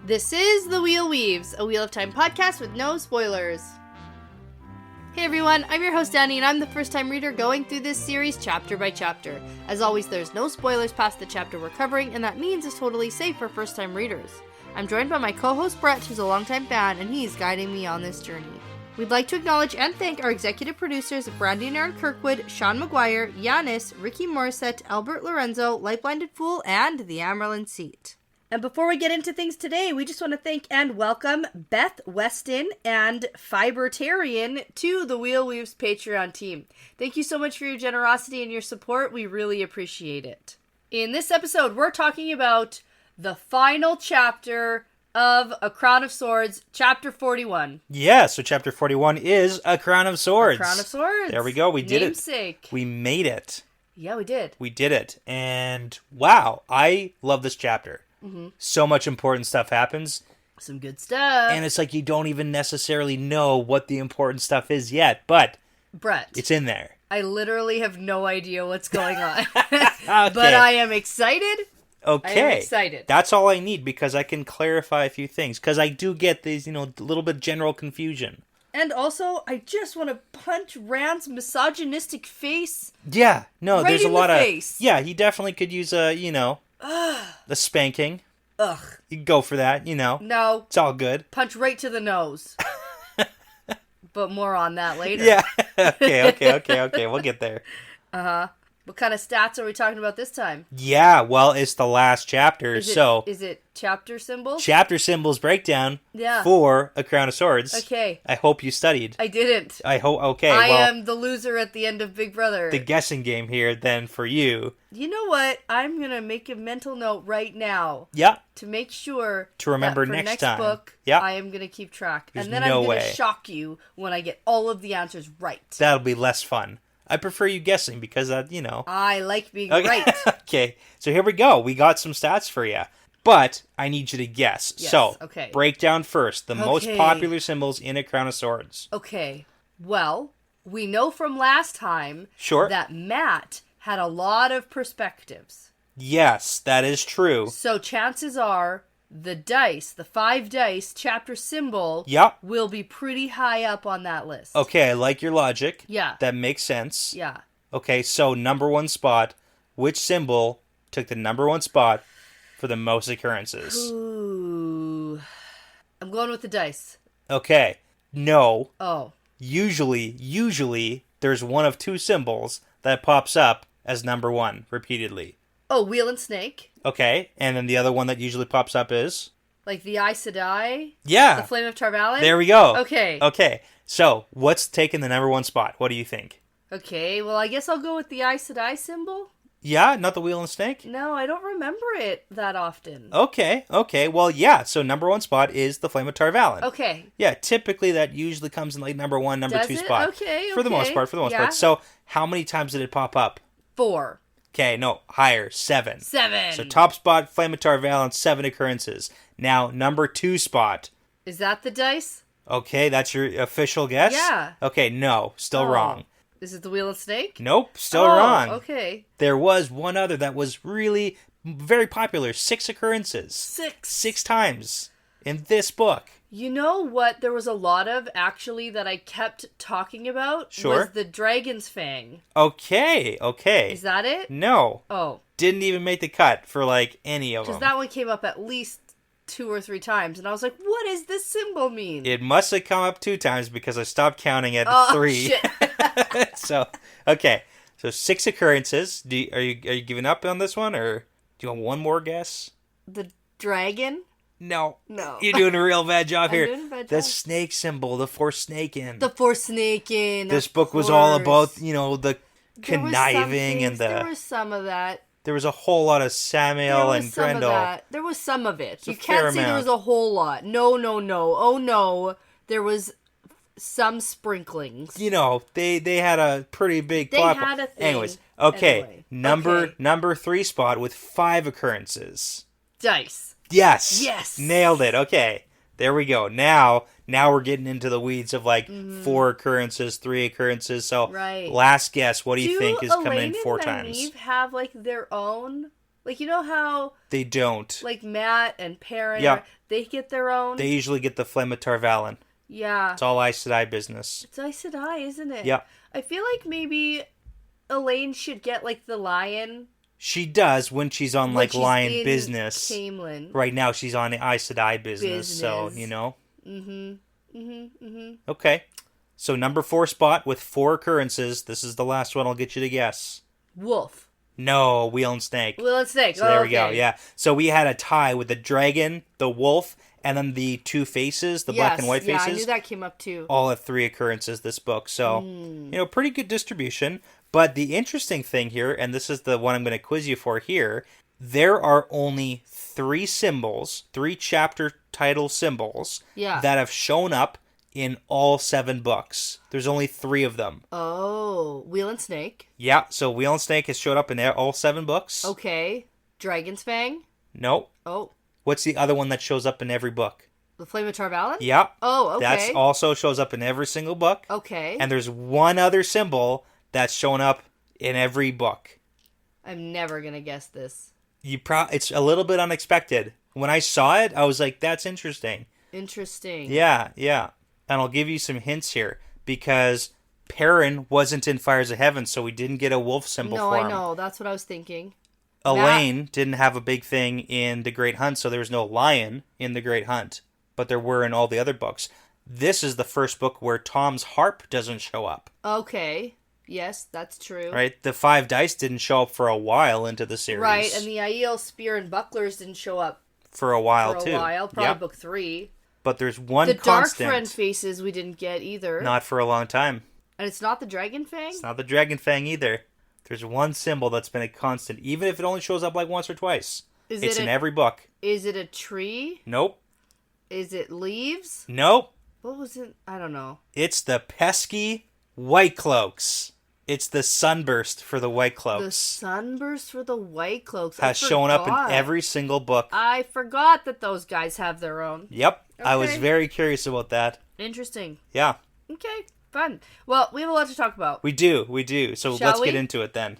This is The Wheel Weaves, a Wheel of Time podcast with no spoilers. Hey everyone, I'm your host Dani, and I'm the first-time reader going through this series chapter by chapter. As always, there's no spoilers past the chapter we're covering, and that means it's totally safe for first-time readers. I'm joined by my co-host Brett, who's a longtime fan, and he's guiding me on this journey. We'd like to acknowledge and thank our executive producers, Brandy and Aaron Kirkwood, Sean McGuire, Yanis, Ricky Morissette, Albert Lorenzo, Light-Blinded Fool, and the Amarylline Seat. And before we get into things today, we just want to thank and welcome Beth Weston and Fibertarian to the Wheel Weaves Patreon team. Thank you so much for your generosity and your support. We really appreciate it. In this episode, we're talking about the final chapter of A Crown of Swords, Chapter 41. Yeah, so Chapter 41 is A Crown of Swords. A Crown of Swords. There we go, we did Namesake. it. We made it. Yeah, we did. We did it. And wow, I love this chapter. Mm-hmm. So much important stuff happens. Some good stuff. And it's like you don't even necessarily know what the important stuff is yet, but Brett, it's in there. I literally have no idea what's going on. Okay. But I am excited. Okay. I am excited. That's all I need because I can clarify a few things. Because I do get these, a little bit general confusion. And also, I just want to punch Rand's misogynistic face. Yeah. No, right there's in a lot the of... face. Yeah, he definitely could use the spanking. Ugh. You can go for that, No. It's all good. Punch right to the nose. But more on that later. Yeah. Okay. We'll get there. Uh-huh. What kind of stats are we talking about this time? Yeah, well, it's the last chapter, Is it chapter symbols? Chapter symbols breakdown Yeah. for A Crown of Swords. Okay. I hope you studied. I didn't. I hope, okay, I well, am the loser at the end of Big Brother. the guessing game here, then, for you. You know what? I'm going to make a mental note right now. Yeah. To make sure To remember that for next time. book, Yeah. I am going to keep track. There's and then no I'm going to way. shock you when I get all of the answers right. That'll be less fun. I prefer you guessing because, I like being Okay. right. Okay, so here we go. We got some stats for you. But I need you to guess. Yes, So, okay. breakdown first. The most Okay. popular symbols in A Crown of Swords. Okay. Well, we know from last time Sure. that Matt had a lot of perspectives. Yes, that is true. So chances are the 5 dice chapter symbol Yep. will be pretty high up on that list. Okay, I like your logic. Yeah. That makes sense. Yeah. Okay, so number one spot. Which symbol took the number one spot for the most occurrences? Ooh. I'm going with the dice. Okay, no. Oh. Usually, there's one of two symbols that pops up as number one repeatedly. Oh, wheel and snake. Okay, and then the other one that usually pops up is? Like the Aes Sedai? Yeah. The Flame of Tarvalin? There we go. Okay. Okay, so what's taking the number one spot? What do you think? Okay, well, I guess I'll go with the Aes Sedai symbol. Yeah, not the wheel and snake? No, I don't remember it that often. Okay, well, yeah, so number one spot is the Flame of Tarvalin. Okay. Yeah, typically that usually comes in like number one, number Does two it? spot. Okay, For the most part. Yeah. So, how many times did it pop up? 4. Okay, no, higher, 7. 7. So, top spot, Flame of Tarvalin, 7 occurrences. Now, number 2 spot. Is that the dice? Okay, that's your official guess? Yeah. Okay, no, still wrong. Is it the wheel and snake? Nope, still wrong. Okay. There was one other that was really very popular. 6 occurrences. 6 times in this book. You know what there was a lot of, actually, that I kept talking about? Sure. Was the Dragon's Fang. Okay. Is that it? No. Oh. Didn't even make the cut for, like, any of them. Because that one came up at least 2 or 3 times, and I was like, what does this symbol mean? It must have come up 2 times because I stopped counting at 3. Shit. So, okay. So 6 occurrences. Are you giving up on this one, or do you want one more guess? The dragon? No. No. You're doing a real bad job here. doing a bad The job. snake symbol, the Forsaken. The Forsaken. This book was all about, the There was conniving and the... There was some of that. There was a whole lot of Samael and Grendel. There was some of it. A You fair can't say there amount. was a whole lot. No. Oh no. There was some sprinklings. They had a pretty big They plot. had a thing. Anyways, okay. Anyway. Number 3 spot with 5 occurrences. Dice. Yes. Nailed it. Okay. There we go. Now we're getting into the weeds of 4 occurrences, 3 occurrences. So, Right. last guess, what do you think is coming in Elaine 4 and times? Nynaeve have their own, you know how They don't. Matt and Perrin, Yeah. They get their own. They usually get the Flame of Tarvalin. Yeah. It's all Aes Sedai business. It's Aes Sedai, isn't it? Yeah. I feel like maybe Elaine should get, like, the lion. She does when she's on, like, lion business. Camelin. Right now, she's on the Aes Sedai business, so, you know. Okay. So, number 4 spot with 4 occurrences. This is the last one I'll get you to guess. Wolf. No, Wheel and Snake. Wheel and Snake. So there we go, yeah. So we had a tie with the dragon, the wolf, and then the 2 faces, the black and white faces. Yeah, I knew that came up too. All at 3 occurrences this book. So, you know, pretty good distribution. But the interesting thing here, and this is the one I'm going to quiz you for here, there are only 3 symbols, 3 chapter title symbols that have shown up in all 7 books. There's only 3 of them. Oh, Wheel and Snake. Yeah, so Wheel and Snake has showed up in all 7 books. Okay. Dragon's Fang. Nope. Oh. What's the other one that shows up in every book? The Flame of Tarvalin? Yeah. Oh, okay. That's also shows up in every single book. Okay. And there's one other symbol that's shown up in every book. I'm never going to guess this. It's a little bit unexpected. When I saw it, I was like, that's interesting. Interesting. Yeah. And I'll give you some hints here. Because Perrin wasn't in Fires of Heaven, so we didn't get a wolf symbol for him. No, I know. That's what I was thinking. Elaine didn't have a big thing in The Great Hunt, so there was no lion in The Great Hunt. But there were in all the other books. This is the first book where Tom's harp doesn't show up. Okay. Yes, that's true. Right? The 5 dice didn't show up for a while into the series. Right, and the Aiel spear and bucklers didn't show up for a while, too. Probably book 3. But there's one constant. The constant. Dark Friend faces we didn't get either. Not for a long time. And it's not the Dragon Fang? It's not the Dragon Fang either. There's one symbol that's been a constant, even if it only shows up like once or twice. It's in every book. Is it a tree? Nope. Is it leaves? Nope. What was it? I don't know. It's the pesky White Cloaks. It's the sunburst for the White Cloaks. The sunburst for the White Cloaks. Has shown up in every single book. I forgot that those guys have their own. Yep. Okay. I was very curious about that. Interesting. Yeah. Okay. Fun. Well, we have a lot to talk about. We do. So let's get into it then.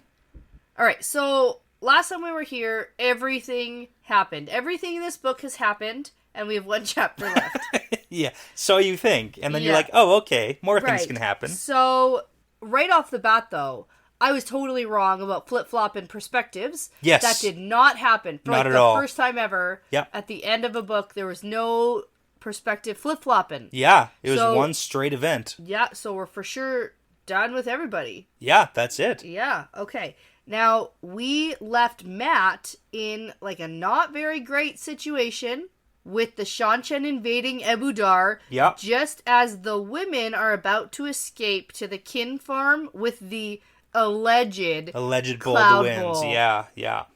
All right. So last time we were here, everything happened. Everything in this book has happened, and we have 1 chapter left. Yeah. So you think. And then you're like, oh, okay. More things can happen. So right off the bat, though, I was totally wrong about flip-flop and perspectives. Yes. That did not happen. For not at all. The first time ever, at the end of a book, there was no perspective flip-flopping. Yeah, it was one straight event. Yeah, so we're for sure done with everybody. Yeah, that's it. Yeah, okay. Now, we left Matt in, like, a not very great situation with the Shanshan invading Ebu Dar, just as the women are about to escape to the Kin farm with the alleged bull of the winds. Yeah.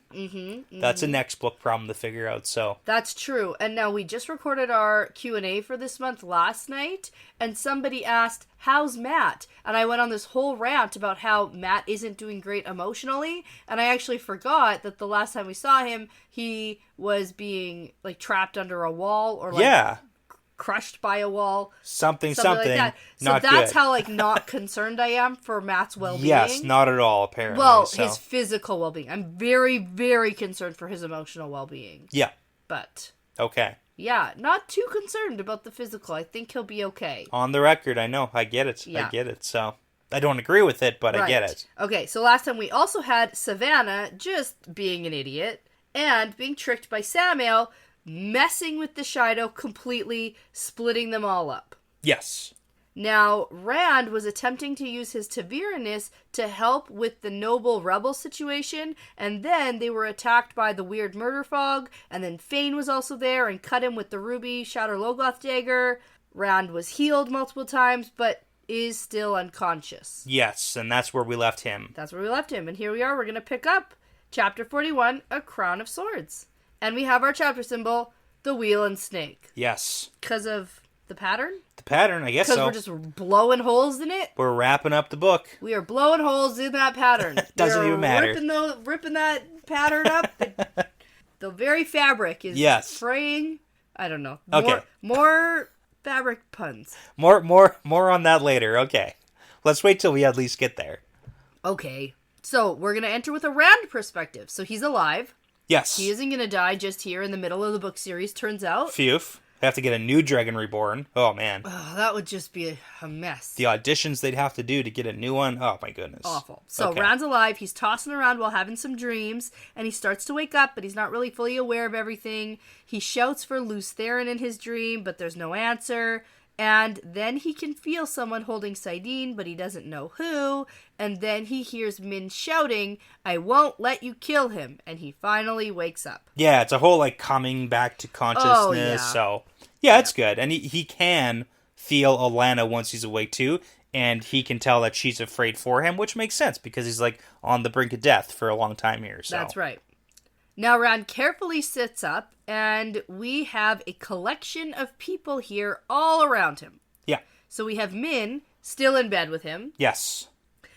That's a next book problem to figure out. So that's true. And now we just recorded our Q&A for this month last night, and somebody asked, how's Matt? And I went on this whole rant about how Matt isn't doing great emotionally, and I actually forgot that the last time we saw him, he was being, like, trapped under a wall or, like, crushed by a wall. Something like that. So that's how, like, not concerned I am for Matt's well-being. Yes, not at all, apparently. Well, his physical well-being. I'm very, very concerned for his emotional well-being. Yeah. But okay. Yeah, not too concerned about the physical. I think he'll be okay. On the record, I know. I get it. Yeah. I get it. So I don't agree with it, but I get it. Okay, so last time we also had Savannah just being an idiot and being tricked by Samael, messing with the Shido, completely splitting them all up. Yes. Now, Rand was attempting to use his Taviraness to help with the noble rebel situation, and then they were attacked by the weird murder fog, and then Fane was also there and cut him with the ruby Shadar Logoth dagger. Rand was healed multiple times, but is still unconscious. Yes, and that's where we left him. That's where we left him, and here we are. We're going to pick up Chapter 41, A Crown of Swords. And we have our chapter symbol, the Wheel and Snake. Yes. Because of the pattern? The pattern, I guess so. Because we're just blowing holes in it? We're wrapping up the book. We are blowing holes in that pattern. Doesn't even matter. Ripping that pattern up. The very fabric is fraying. I don't know. Okay. More fabric puns. More on that later. Okay. Let's wait till we at least get there. Okay. So we're going to enter with a Rand perspective. So he's alive. Yes. He isn't going to die just here in the middle of the book series, turns out. Phew. They have to get a new dragon reborn. Oh, man. Oh, that would just be a mess. The auditions they'd have to do to get a new one. Oh, my goodness. Awful. So Rand's alive. He's tossing around while having some dreams, and he starts to wake up, but he's not really fully aware of everything. He shouts for Luce Theron in his dream, but there's no answer. And then he can feel someone holding Sidene, but he doesn't know who. And then he hears Min shouting, "I won't let you kill him." And he finally wakes up. Yeah, it's a whole, like, coming back to consciousness. Oh, yeah. So, yeah, it's good. And he can feel Alana once he's awake, too. And he can tell that she's afraid for him, which makes sense because he's, like, on the brink of death for a long time here. So. That's right. Now, Rand carefully sits up, and we have a collection of people here all around him. Yeah. So we have Min still in bed with him. Yes.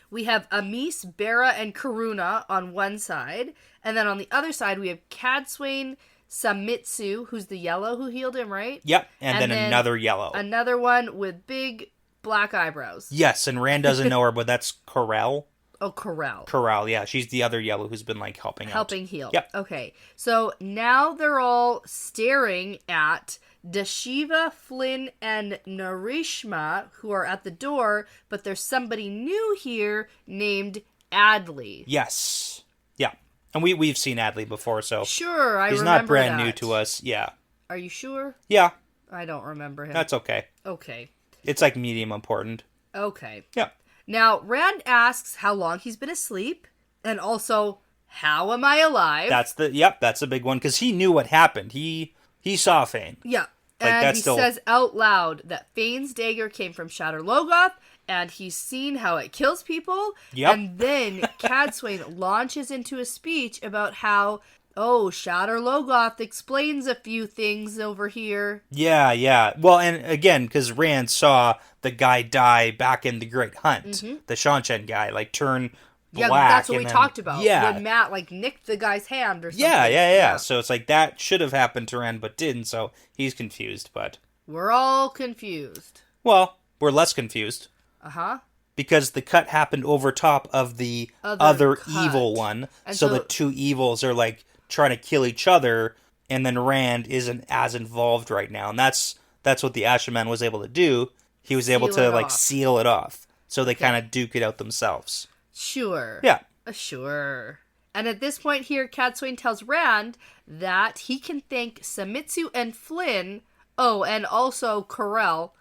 We have Amis, Bera, and Karuna on one side. And then on the other side, we have Cadsuane, Samitsu, who's the yellow who healed him, right? Yep. And then another yellow. Another one with big black eyebrows. Yes, and Rand doesn't know her, but that's Corel. Oh, Corral. Corral, yeah. She's the other yellow who's been, like, helping out. Helping heal. Yep. Okay. So now they're all staring at Dashiva, Flynn, and Narishma, who are at the door, but there's somebody new here named Adley. Yes. Yeah. And we've seen Adley before, so... Sure, I remember he's not brand that. new to us, yeah. Are you sure? Yeah. I don't remember him. That's okay. Okay. It's, like, medium important. Okay. Yeah. Now, Rand asks how long he's been asleep, and also, how am I alive? That's a big one, because he knew what happened. He saw Fane. Yeah. Like, and that's he still... says out loud that Fane's dagger came from Shadar Logoth, and he's seen how it kills people. Yep. And then Cadsuane launches into a speech about how, Shadar Logoth explains a few things over here. Yeah. Well, and again, because Rand saw the guy die back in the Great Hunt, the Shanshan guy, like, turn black. Yeah, that's what we talked about. Yeah. When Matt, like, nicked the guy's hand or something. Yeah. So it's like, that should have happened to Rand, but didn't, so he's confused, but... We're all confused. Well, we're less confused. Uh-huh. Because the cut happened over top of the other evil one, and so the two evils are, like, trying to kill each other, and then Rand isn't as involved right now, and that's what the Ashaman was able to do. He was able to, like, seal it off, so they kind of duke it out themselves. Sure. Yeah. Sure. And at this point here, Cadsuane tells Rand that he can thank Samitsu and Flynn, and also Corel,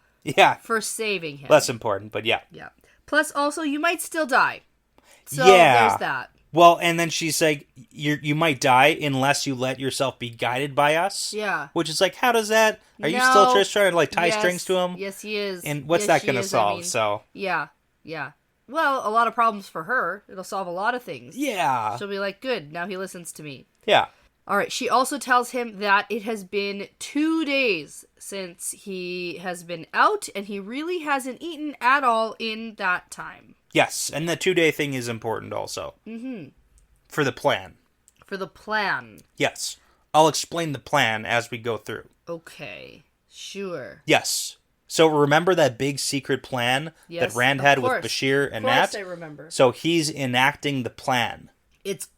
for saving him. Less important, but yeah. Yeah. Plus, also, you might still die. So, yeah. there's that. Well, and then she's like, you might die unless you let yourself be guided by us. Yeah. Which is like, how does that... Are you still just trying to, like, tie strings to him? Yes, he is. And what's that going to solve, so... Yeah. Well, a lot of problems for her. It'll solve a lot of things. Yeah. She'll be like, good, now he listens to me. Yeah. All right, she also tells him that it has been 2 days since he has been out, and he really hasn't eaten at all in that time. Yes, and the 2-day thing is important also. Mm-hmm. For the plan. For the plan. Yes. I'll explain the plan as we go through. Okay. Sure. Yes. So remember that big secret plan that Rand had with Bashir and Matt? Of course I remember. So he's enacting the plan. It's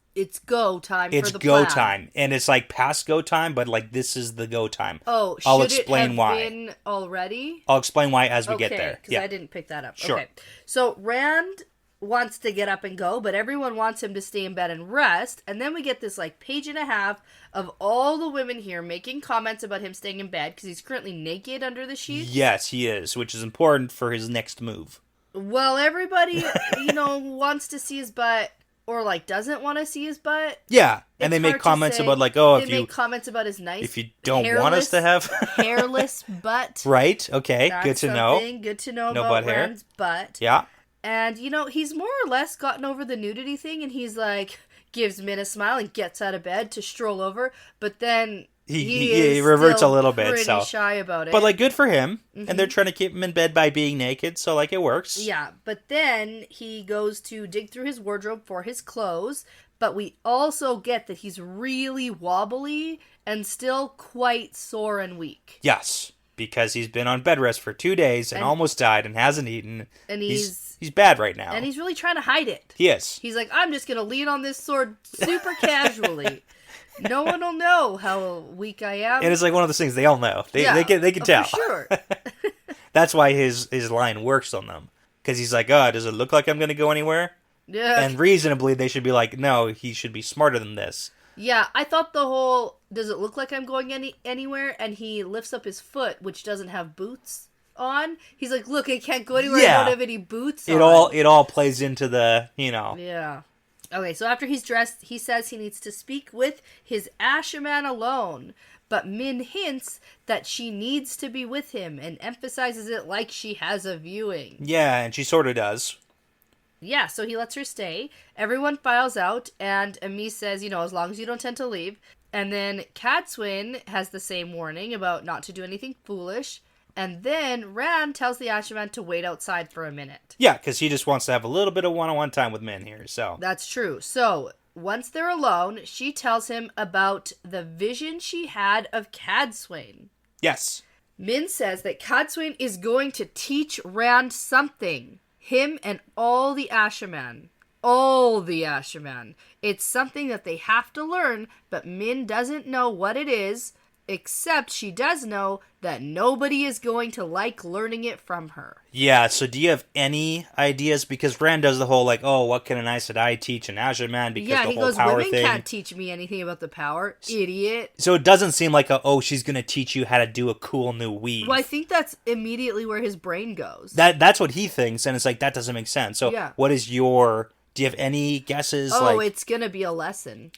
go time for the plan. It's go time. And it's like past go time, but like this is the go time. Oh, I'll explain it have why. been already? I'll explain why as we get there. Because I didn't pick that up. Sure. Okay. So Rand wants to get up and go, but everyone wants him to stay in bed and rest. And then we get this like page and a half of all the women here making comments about him staying in bed because he's currently naked under the sheets. Yes, he is, which is important for his next move. Well, everybody, wants to see his butt. Or, like, doesn't want to see his butt. Yeah, and they make comments about, like, they make comments about his nice, if you don't want us to have... hairless butt. Right, okay, That's good to know. Good to know no about butt Rand's butt. Yeah. And, he's more or less gotten over the nudity thing, and he's, like, gives Min a smile and gets out of bed to stroll over, but then... He reverts a little bit, pretty shy about it. But, like, good for him. Mm-hmm. And they're trying to keep him in bed by being naked, so, like, it works. Yeah, but then he goes to dig through his wardrobe for his clothes, but we also get that he's really wobbly and still quite sore and weak. Yes, because he's been on bed rest for 2 days and almost died and hasn't eaten. And he's bad right now. And he's really trying to hide it. He is. He's like, I'm just going to lean on this sword super casually. No one will know how weak I am. And it's like one of those things they all know. They can tell. For sure. That's why his line works on them. Because he's like, oh, does it look like I'm going to go anywhere? Yeah. And reasonably, they should be like, no, he should be smarter than this. Yeah, I thought the whole, does it look like I'm going anywhere? And he lifts up his foot, which doesn't have boots on. He's like, look, I can't go anywhere. Yeah. I don't have any boots on. It all plays into the, Yeah. Okay, so after he's dressed, he says he needs to speak with his Ashaman alone. But Min hints that she needs to be with him and emphasizes it like she has a viewing. Yeah, and she sort of does. Yeah, so he lets her stay. Everyone files out, and Ami says, as long as you don't tend to leave. And then Cadsuane has the same warning about not to do anything foolish. And then Rand tells the Ashaman to wait outside for a minute. Yeah, because he just wants to have a little bit of one-on-one time with Min here, so. That's true. So, once they're alone, she tells him about the vision she had of Cadsuane. Yes. Min says that Cadsuane is going to teach Rand something. Him and all the Ashaman. All the Ashaman. It's something that they have to learn, but Min doesn't know what it is, except she does know that nobody is going to like learning it from her. Yeah, so do you have any ideas? Because Rand does the whole, what can an Aes Sedai teach an Ashaman? Because Yeah, the he whole goes, power women thing. can't teach me anything about the power, idiot. So it doesn't seem like she's going to teach you how to do a cool new weave. Well, I think that's immediately where his brain goes. That's what he thinks, and it's like, that doesn't make sense. So Yeah. what is do you have any guesses? It's gonna be a lesson.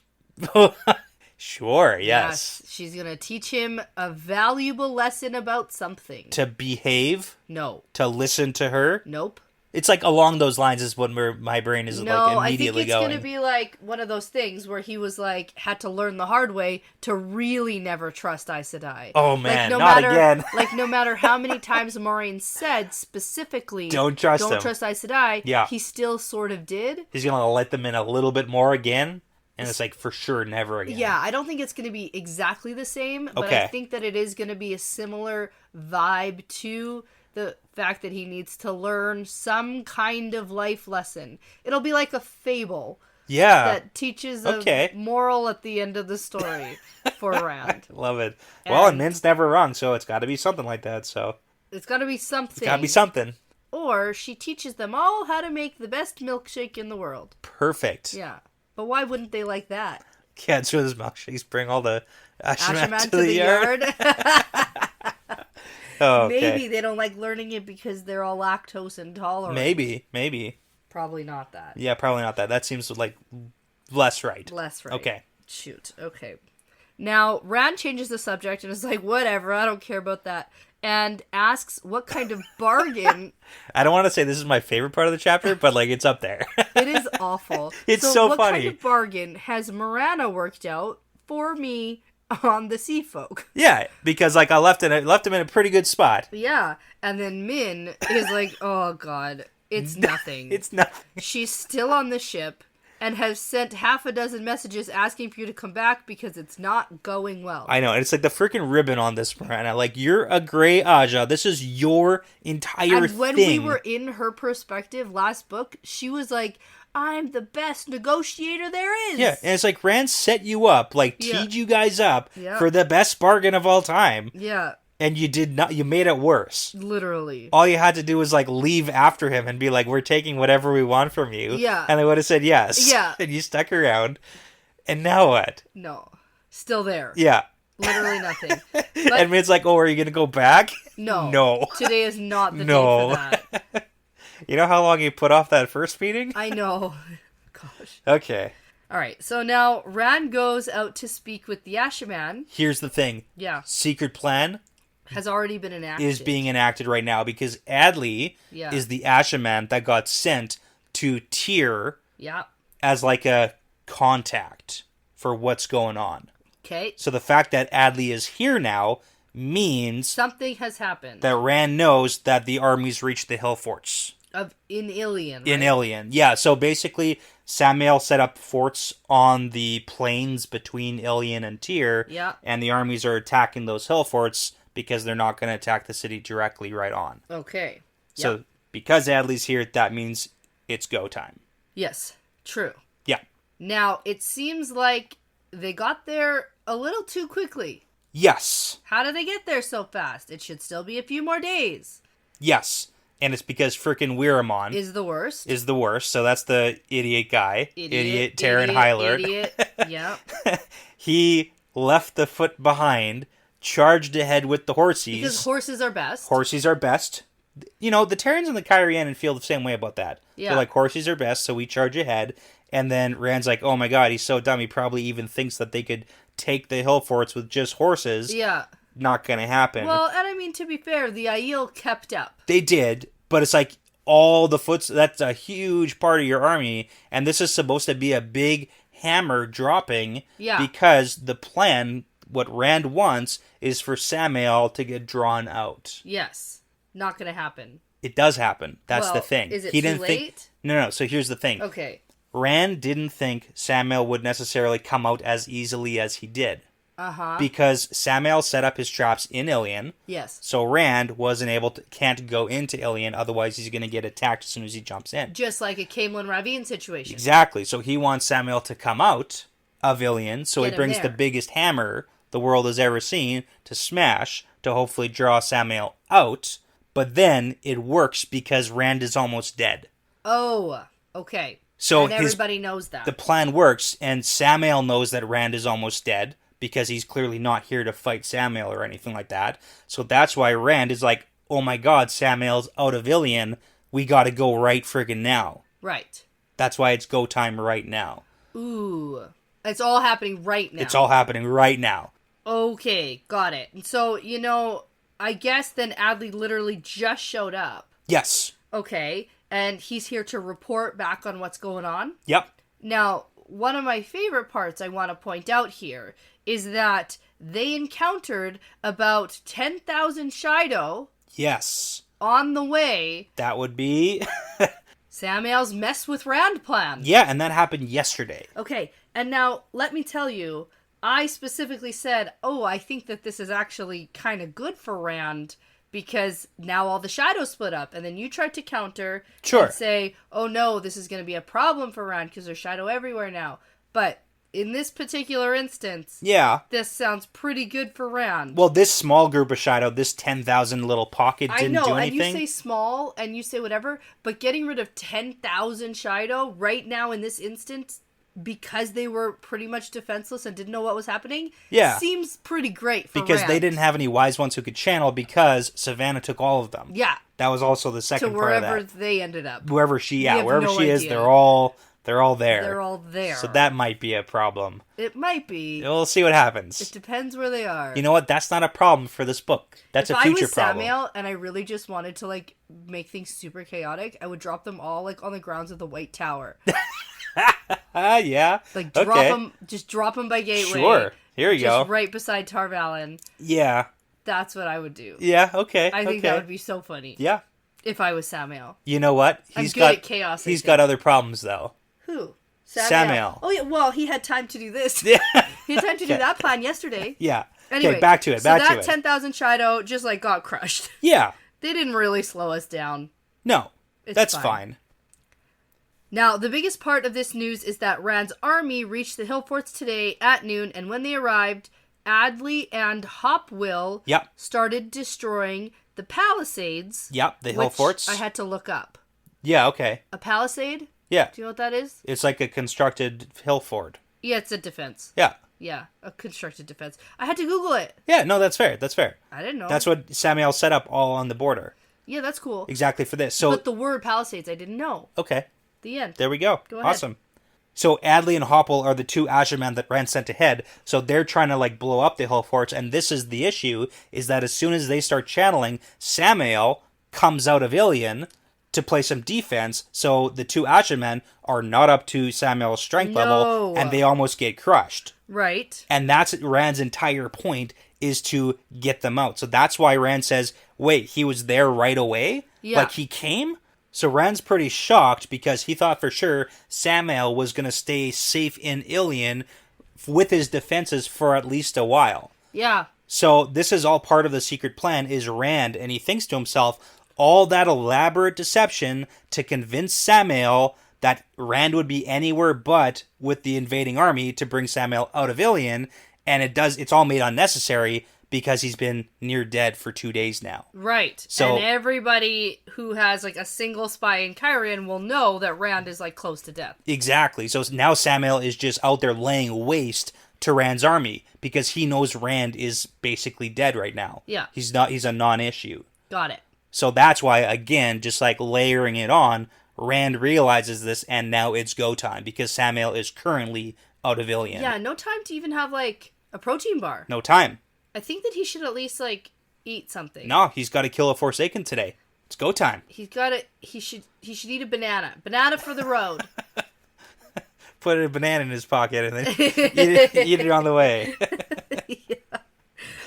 Sure, yes. She's gonna teach him a valuable lesson about something. To behave? No. To listen to her? Nope. It's like along those lines is where my brain is No, I think immediately it's going. gonna be like one of those things where he was had to learn the hard way to really never trust Aes Sedai. Oh man, not again. No matter how many times Moraine said specifically, don't trust Aes Sedai, yeah. he still sort of did. He's gonna let them in a little bit more again. And it's like, for sure, never again. Yeah, I don't think it's going to be exactly the same, but I think that it is going to be a similar vibe to the fact that he needs to learn some kind of life lesson. It'll be like a fable. Yeah. That teaches a moral at the end of the story for Rand. Love it. And Min's never wrong, so it's got to be something like that, so. It's got to be something. It's got to be something. Or she teaches them all how to make the best milkshake in the world. Perfect. Yeah. But why wouldn't they like that? Yeah, so those milkshakes bring all the Ashaman to the yard. Oh, okay. Maybe they don't like learning it because they're all lactose intolerant. Maybe. Probably not that. Yeah, probably not that. That seems like less right. Less right. Okay. Shoot. Okay. Now, Rand changes the subject and is like, whatever, I don't care about that. And asks what kind of bargain... I don't want to say this is my favorite part of the chapter, but, it's up there. It is awful. It's so what funny. What kind of bargain has Morana worked out for me on the Sea Folk? Yeah, because, I left him in a pretty good spot. Yeah, and then Min is like, oh, God, it's nothing. It's nothing. She's still on the ship and has sent half a dozen messages asking for you to come back because it's not going well. I know, and it's like the freaking ribbon on this, Miranda. You're a Grey Aja. This is your entire thing. And when we were in her perspective last book, she was like, I'm the best negotiator there is. Yeah, and it's like Rand set you up, teed you guys up for the best bargain of all time. Yeah. And you did not, you made it worse. Literally. All you had to do was leave after him and be like, we're taking whatever we want from you. Yeah. And they would have said yes. Yeah. And you stuck around. And now what? No. Still there. Yeah. Literally nothing. But, and it's like, oh, are you going to go back? No. No. Today is not the day for that. You know how long you put off that first meeting? I know. Gosh. Okay. All right. So now Rand goes out to speak with the Ashaman. Here's the thing. Yeah. Secret plan has already been enacted. Is being enacted right now because Adley is the Ashaman that got sent to Tyr as a contact for what's going on. Okay. So the fact that Adley is here now means something has happened. That Rand knows that the armies reached the hill forts. In Ilian, right? In Ilian, yeah. So basically, Samael set up forts on the plains between Ilian and Tyr, and the armies are attacking those hill forts because they're not going to attack the city directly right on. Okay. So because Adley's here, that means it's go time. Yes, true. Yeah. Now, it seems like they got there a little too quickly. Yes. How did they get there so fast? It should still be a few more days. Yes. And it's because frickin' Weiramon Is the worst. So that's the idiot guy. Idiot Terran idiot, Hylord. Idiot. Yeah. He left the foot behind, charged ahead with the horsies. Because horses are best. Horsies are best. You know, the Terrans and the Kyrianan feel the same way about that. Yeah. They're like, horsies are best, so we charge ahead. And then Rand's like, oh my god, he's so dumb, he probably even thinks that they could take the hill forts with just horses. Yeah. Not gonna happen. Well, and I mean, to be fair, the Aiel kept up. They did, but it's like all the foots, that's a huge part of your army, and this is supposed to be a big hammer dropping. Yeah. Because the plan, what Rand wants, is for Samael to get drawn out. Yes. Not gonna happen. It does happen. That's well, the thing. Is it he too didn't late? think. No. So here's the thing. Okay. Rand didn't think Samael would necessarily come out as easily as he did. Uh-huh. Because Samael set up his traps in Ilian. Yes. So Rand can't go into Ilian, otherwise he's going to get attacked as soon as he jumps in. Just like a Caemlyn Ravine situation. Exactly. So he wants Samael to come out of Ilian, so Get he brings him the there. biggest hammer the world has ever seen to smash, to hopefully draw Samael out. But then it works because Rand is almost dead. Oh, okay. So and everybody knows that. The plan works, and Samael knows that Rand is almost dead, because he's clearly not here to fight Samael or anything like that. So that's why Rand is like, oh my god, Samael's out of Ilian, we gotta go right friggin' now. Right. That's why it's go time right now. Ooh. It's all happening right now. It's all happening right now. Okay, got it. And so, I guess then Adley literally just showed up. Yes. Okay, and he's here to report back on what's going on. Yep. Now, one of my favorite parts I want to point out here is that they encountered about 10,000 Shido. Yes. On the way. That would be... Samael's mess with Rand plan. Yeah, and that happened yesterday. Okay, and now, let me tell you, I specifically said, I think that this is actually kind of good for Rand, because now all the shadows split up, and then you tried to counter and say, oh no, this is going to be a problem for Rand because there's shadow everywhere now. But in this particular instance, this sounds pretty good for Rand. Well, this small group of shadow, this 10,000 little pocket didn't do anything. I know, and you say small, and you say whatever, but getting rid of 10,000 shadow right now in this instance, because they were pretty much defenseless and didn't know what was happening, seems pretty great for because Rand. they didn't have any wise ones who could channel, because Savannah took all of them. Yeah. That was also the second part of that. To wherever they ended up. Wherever she is, idea. they're all there. They're all there. So that might be a problem. It might be. We'll see what happens. It depends where they are. You know what? That's not a problem for this book. That's a future problem. If I was Samael and I really just wanted to, make things super chaotic, I would drop them all, on the grounds of the White Tower. Yeah. Drop them by Gateway. Sure. Here you go. Just right beside Tar Valon. Yeah. That's what I would do. Yeah, okay. I think that would be so funny. Yeah. If I was Samael. You know what? I'm good at chaos. He's got other problems, though. Who? Samael. Oh, yeah. Well, he had time to do this. Yeah. He had time to do that plan yesterday. Yeah. Anyway, okay, back to it. So that 10,000 Shido just, got crushed. Yeah. They didn't really slow us down. No. That's fine. Now, the biggest part of this news is that Rand's army reached the hill forts today at noon, and when they arrived, Adley and Hopwill started destroying the palisades. Yep, the hill forts. I had to look up. Yeah, okay. A palisade? Yeah. Do you know what that is? It's like a constructed hill fort. Yeah, it's a defense. Yeah. Yeah, a constructed defense. I had to Google it. Yeah, no, that's fair. That's fair. I didn't know. That's what Samael set up all on the border. Yeah, that's cool. Exactly for this. So, but the word palisades, I didn't know. Okay. The end. There we go. Go ahead. Awesome. So Adley and Hopple are the two Ashaman that Rand sent ahead. So they're trying to blow up the hill forts. And this is the issue, is that as soon as they start channeling, Samael comes out of Ilian to play some defense. So the two Ashaman are not up to Samael's strength level, and they almost get crushed. Right. And that's Rand's entire point, is to get them out. So that's why Rand says, wait, he was there right away? Yeah. He came? So Rand's pretty shocked because he thought for sure Samael was going to stay safe in Ilian with his defenses for at least a while. Yeah. So this is all part of the secret plan, is Rand, and he thinks to himself, all that elaborate deception to convince Samael that Rand would be anywhere but with the invading army to bring Samael out of Ilian, and it's all made unnecessary because he's been near dead for 2 days now. Right. So, and everybody who has like a single spy in Cairhien will know that Rand is like close to death. Exactly. So now Samael is just out there laying waste to Rand's army because he knows Rand is basically dead right now. Yeah. He's a non-issue. Got it. So that's why, again, just like layering it on, Rand realizes this, and now it's go time because Samael is currently out of Ilian. Yeah, no time to even have like a protein bar. No time. I think that he should at least like eat something. No, he's got to kill a Forsaken today. It's go time. He should eat a banana. Banana for the road. Put a banana in his pocket and then eat it on the way. Yeah.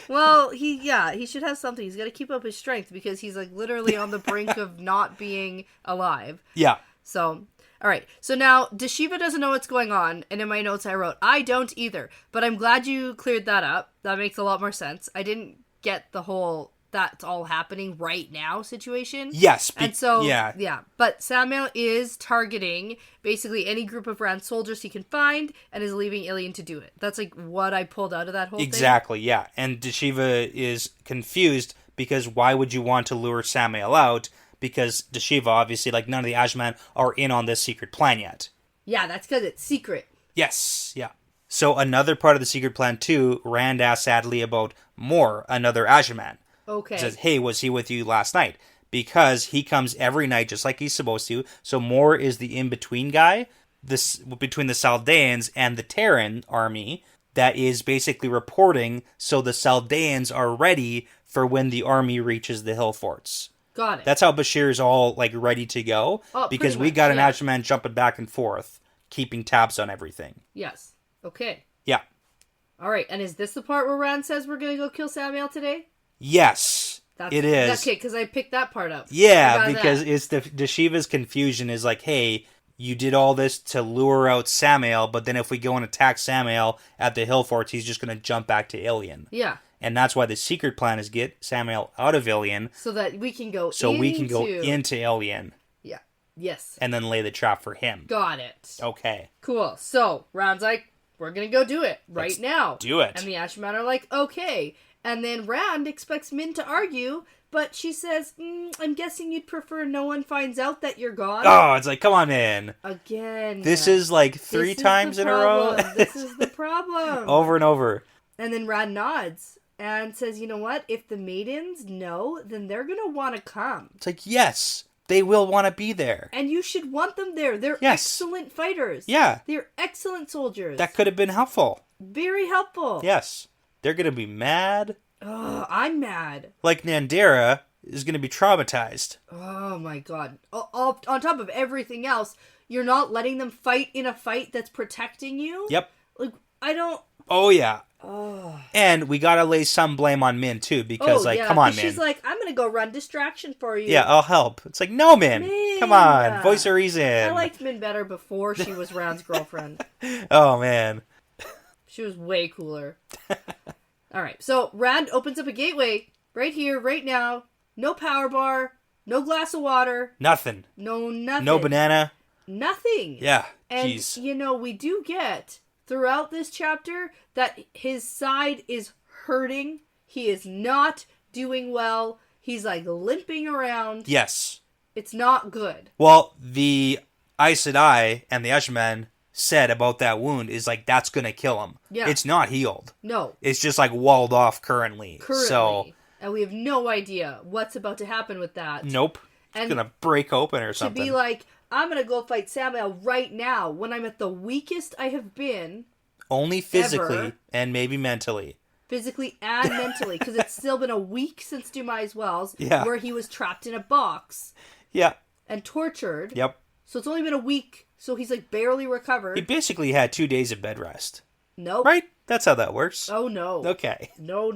Well, he should have something. He's got to keep up his strength because he's like literally on the brink of not being alive. Yeah. So, all right. So now Deshiva doesn't know what's going on, and in my notes I wrote, I don't either. But I'm glad you cleared that up. That makes a lot more sense. I didn't get the whole that's all happening right now situation. Yes. And so, yeah. But Samael is targeting basically any group of Rand soldiers he can find and is leaving Ilian to do it. That's like what I pulled out of that whole thing. Exactly, yeah. And Deshiva is confused because why would you want to lure Samael out? Because Deshiva, obviously, like none of the Ashaman are in on this secret plan yet. Yeah, that's because it's secret. Yes, yeah. So another part of the secret plan too, Rand asks Adley about Mor, another Ashaman. Okay. He says, hey, was he with you last night? Because he comes every night just like he's supposed to. So Mor is the in-between guy between the Saldeans and the Terran army that is basically reporting so the Saldeans are ready for when the army reaches the hill forts. Got it. That's how Bashir's all like ready to go. Because we got an Ashaman jumping back and forth, keeping tabs on everything. Yes. Okay. Yeah. All right. And is this the part where Rand says we're going to go kill Samael today? Yes, it is. Okay, because I picked that part up. Yeah, because it's the Deshiva's confusion is like, hey, you did all this to lure out Samael, but then if we go and attack Samael at the hill forts, he's just going to jump back to Ilian. Yeah. And that's why the secret plan is get Samael out of Ilian. So that we can go into Ilian. Yeah. Yes. And then lay the trap for him. Got it. Okay. Cool. So, Rand's like, we're going to go do it right now. Do it. And the Ashaman are like, okay. And then Rand expects Min to argue, but she says, I'm guessing you'd prefer no one finds out that you're gone. Oh, it's like, come on, man. Again. This is like three times in a row. This is the problem. Over and over. And then Rand nods and says, you know what? If the maidens know, then they're going to want to come. It's like, yes, they will want to be there. And you should want them there. They're excellent fighters. Yeah. They're excellent soldiers. That could have been helpful. Very helpful. Yes. They're going to be mad. Oh, I'm mad. Like Nandera is going to be traumatized. Oh my god. On top of everything else, you're not letting them fight in a fight that's protecting you? Yep. Like, I don't... Oh, yeah. Oh. And we got to lay some blame on Min, too, because, come on, Min. She's like, I'm going to go run distraction for you. Yeah, I'll help. It's like, no, Min. Come on. Voice of reason. I liked Min better before she was Rand's girlfriend. Oh, man. She was way cooler. All right, so Rand opens up a gateway right here, right now. No power bar, no glass of water. Nothing. No nothing. No banana. Nothing. Yeah, and, jeez. you know, we do get throughout this chapter that his side is hurting. He is not doing well. He's, like, limping around. Yes. It's not good. Well, the Aes Sedai and the Ashaman said about that wound is like that's gonna kill him. Yeah. It's not healed. No. It's just like walled off currently. So and we have no idea what's about to happen with that. Nope. It's gonna break open or something. To be like, I'm gonna go fight Samael right now when I'm at the weakest I have been. Only physically ever. And maybe mentally. Physically and mentally, because it's still been a week since Dumais Wells, yeah. where he was trapped in a box. Yeah. And tortured. Yep. So it's only been a week. So he's like barely recovered. He basically had 2 days of bed rest. Nope. Right? That's how that works. Oh, no. Okay. No.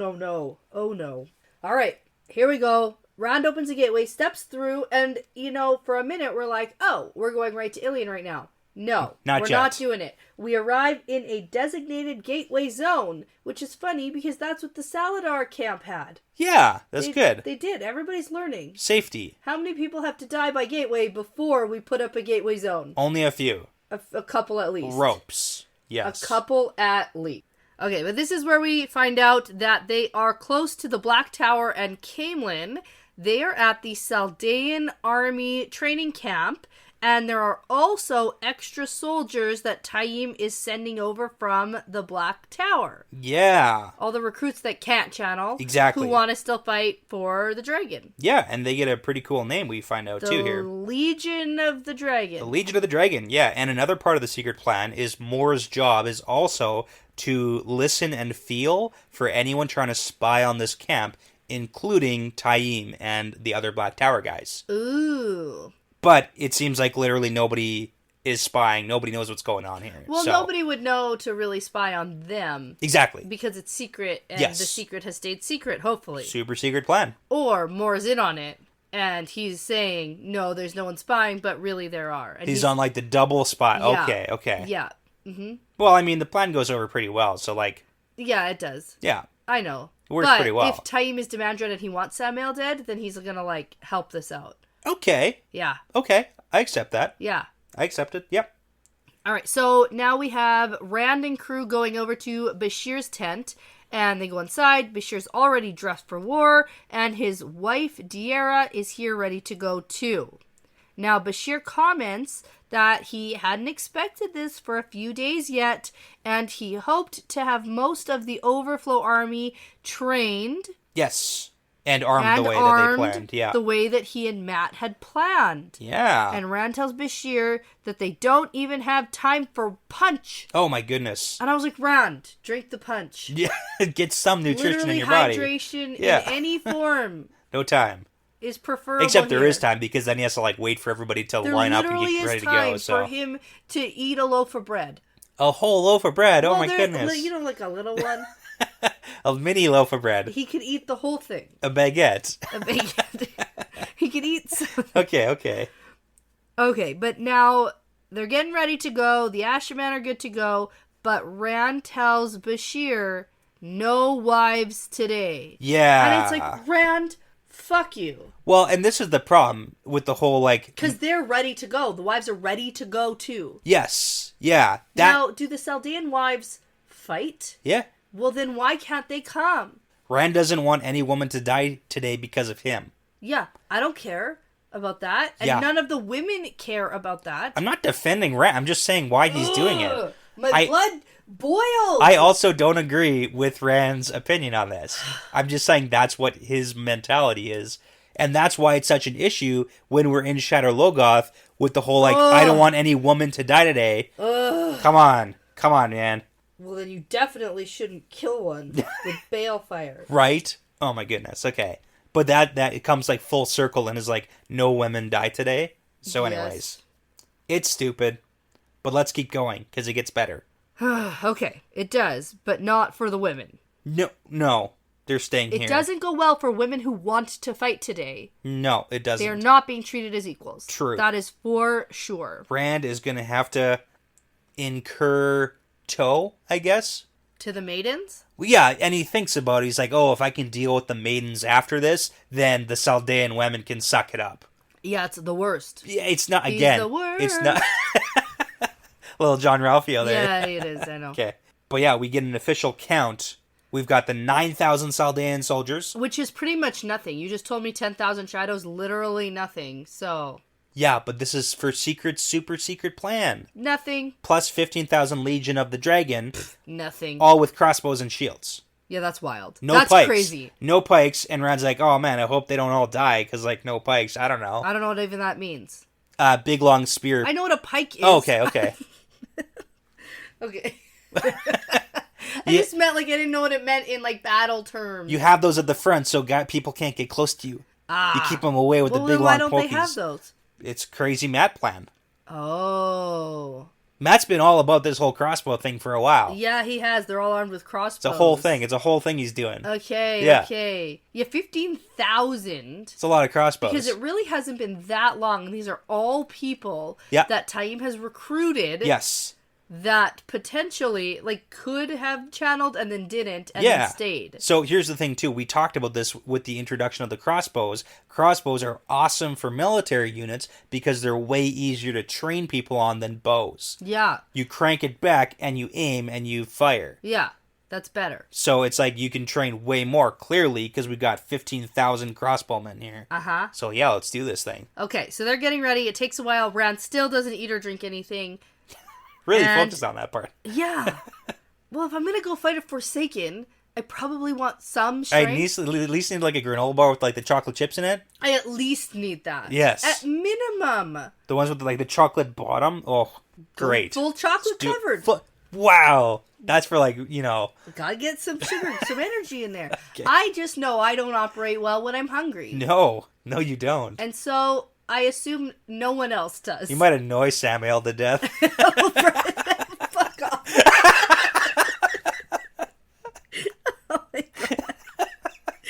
Oh, no. All right. Here we go. Rand opens the gateway, steps through, and, you know, for a minute we're like, oh, we're going right to Ilian right now. No, Not we're yet. not doing it. We arrive in a designated gateway zone, which is funny because that's what the Saladar camp had. Yeah, that's good. They did. Everybody's learning. Safety. How many people have to die by gateway before we put up a gateway zone? Only a few. A couple at least. Ropes. Yes. A couple at least. Okay, but this is where we find out that they are close to the Black Tower and Camelin. They are at the Saldaean army training camp, and there are also extra soldiers that Taim is sending over from the Black Tower. Yeah. All the recruits that can't channel. Exactly. Who want to still fight for the dragon. Yeah, and they get a pretty cool name, we find out, too, here. The Legion of the Dragon. The Legion of the Dragon, yeah. And another part of the secret plan is Moore's job is also to listen and feel for anyone trying to spy on this camp, including Taim and the other Black Tower guys. Ooh. But it seems like literally nobody is spying. Nobody knows what's going on here. Well, nobody would know to really spy on them. Exactly. Because it's secret, and Yes. the secret has stayed secret, hopefully. Super secret plan. Or Moore's in on it, and he's saying, no, there's no one spying, but really there are. And He's on like the double spy. Yeah. Okay. Yeah. Mm-hmm. Well, I mean, the plan goes over pretty well, so like... Yeah, it does. Yeah. I know. It works pretty well. But if Taim is Demandred and he wants Samael dead, then he's gonna, like, help this out. Okay. Yeah. Okay. I accept that. Yeah. I accept it. Yep. Alright, so now we have Rand and crew going over to Bashir's tent, and they go inside. Bashir's already dressed for war, and his wife, Diarra, is here ready to go too. Now, Bashir comments that he hadn't expected this for a few days yet, and he hoped to have most of the Overflow army trained Yes. And armed the way armed that they planned. Yeah. the way that he and Matt had planned. Yeah. And Rand tells Bashir that they don't even have time for punch. Oh my goodness. And I was like, Rand, drink the punch. Yeah. Get some nutrition Literally in your body. hydration Yeah. in any form No time. is preferable. Except there here. is time, because then he has to like wait for everybody to There line up and literally get ready is to go. time So for him to eat a loaf of bread. a whole loaf of bread. Oh my there- goodness. You know, like a little one. A mini loaf of bread. He could eat the whole thing. A baguette. A baguette. He could eat some. Okay. Okay, but now they're getting ready to go. The Ashaman are good to go. But Rand tells Bashir, no wives today. Yeah. And it's like, Rand, fuck you. Well, and this is the problem with the whole like... Because they're ready to go. The wives are ready to go too. Yes. Yeah. Now, do the Saldaean wives fight? Yeah. Well, then why can't they come? Rand doesn't want any woman to die today because of him. Yeah, I don't care about that. And Yeah. none of the women care about that. I'm not defending Rand. I'm just saying why he's doing it. My blood boils. I also don't agree with Rand's opinion on this. I'm just saying that's what his mentality is. And that's why it's such an issue when we're in Shadar Logoth with the whole, like, I don't want any woman to die today. Come on, man. Well, then you definitely shouldn't kill one with balefire. Right? Oh my goodness, okay. But that it comes, like, full circle and is like, no women die today. So anyways, Yes. It's stupid. But let's keep going, because it gets better. Okay, it does, but not for the women. No. They're staying here. It doesn't go well for women who want to fight today. No, it doesn't. They're not being treated as equals. True. That is for sure. Rand is going to have to incur tow, I guess. To the maidens? Well, yeah, and he thinks about it. He's like, oh, if I can deal with the maidens after this, then the Saldaean women can suck it up. Yeah, it's the worst. Yeah, it's not, He's again, the worst. it's not... Little John Ralphio there. Yeah, it is, I know. Okay. But yeah, we get an official count. We've got the 9,000 Saldaean soldiers. Which is pretty much nothing. You just told me 10,000 shadows, literally nothing. So, Yeah, but this is for super secret plan. nothing. Plus 15,000 Legion of the Dragon, Nothing. all with crossbows and shields. Yeah, that's wild. No That's pikes. crazy. No pikes, and Rand's like, oh man, I hope they don't all die, because, like, no pikes. I don't know. I don't know what even that means. Big long spear. I know what a pike is. Oh, okay. Okay. I just meant, like, I didn't know what it meant in, like, battle terms. You have those at the front, so people can't get close to you. You keep them away with Well, the big then why long don't pokies. they have those? It's crazy Matt plan. Oh. Matt's been all about this whole crossbow thing for a while. Yeah, he has. They're all armed with crossbows. It's a whole thing. It's a whole thing he's doing. Okay. Yeah, 15,000. It's a lot of crossbows. Because it really hasn't been that long. These are all people that Taim has recruited. Yes. That potentially, could have channeled and then didn't and then stayed. So here's the thing, too. We talked about this with the introduction of the crossbows. Crossbows are awesome for military units because they're way easier to train people on than bows. Yeah. You crank it back and you aim and you fire. Yeah, that's better. So it's like you can train way more clearly because we've got 15,000 crossbowmen here. Uh-huh. So yeah, let's do this thing. Okay, so they're getting ready. It takes a while. Rand still doesn't eat or drink anything. Really focused on that part. Yeah. Well, if I'm going to go fight a Forsaken, I probably want some I strength. at least need like a granola bar with like the chocolate chips in it. I at least need that. Yes. At minimum. The ones with like the chocolate bottom. Oh, great. Full chocolate covered. Wow. That's for Gotta get some sugar, some energy in there. Okay. I just know I don't operate well when I'm hungry. No, you don't. And so I assume no one else does. You might annoy Samael to death. Fuck off. Oh my god.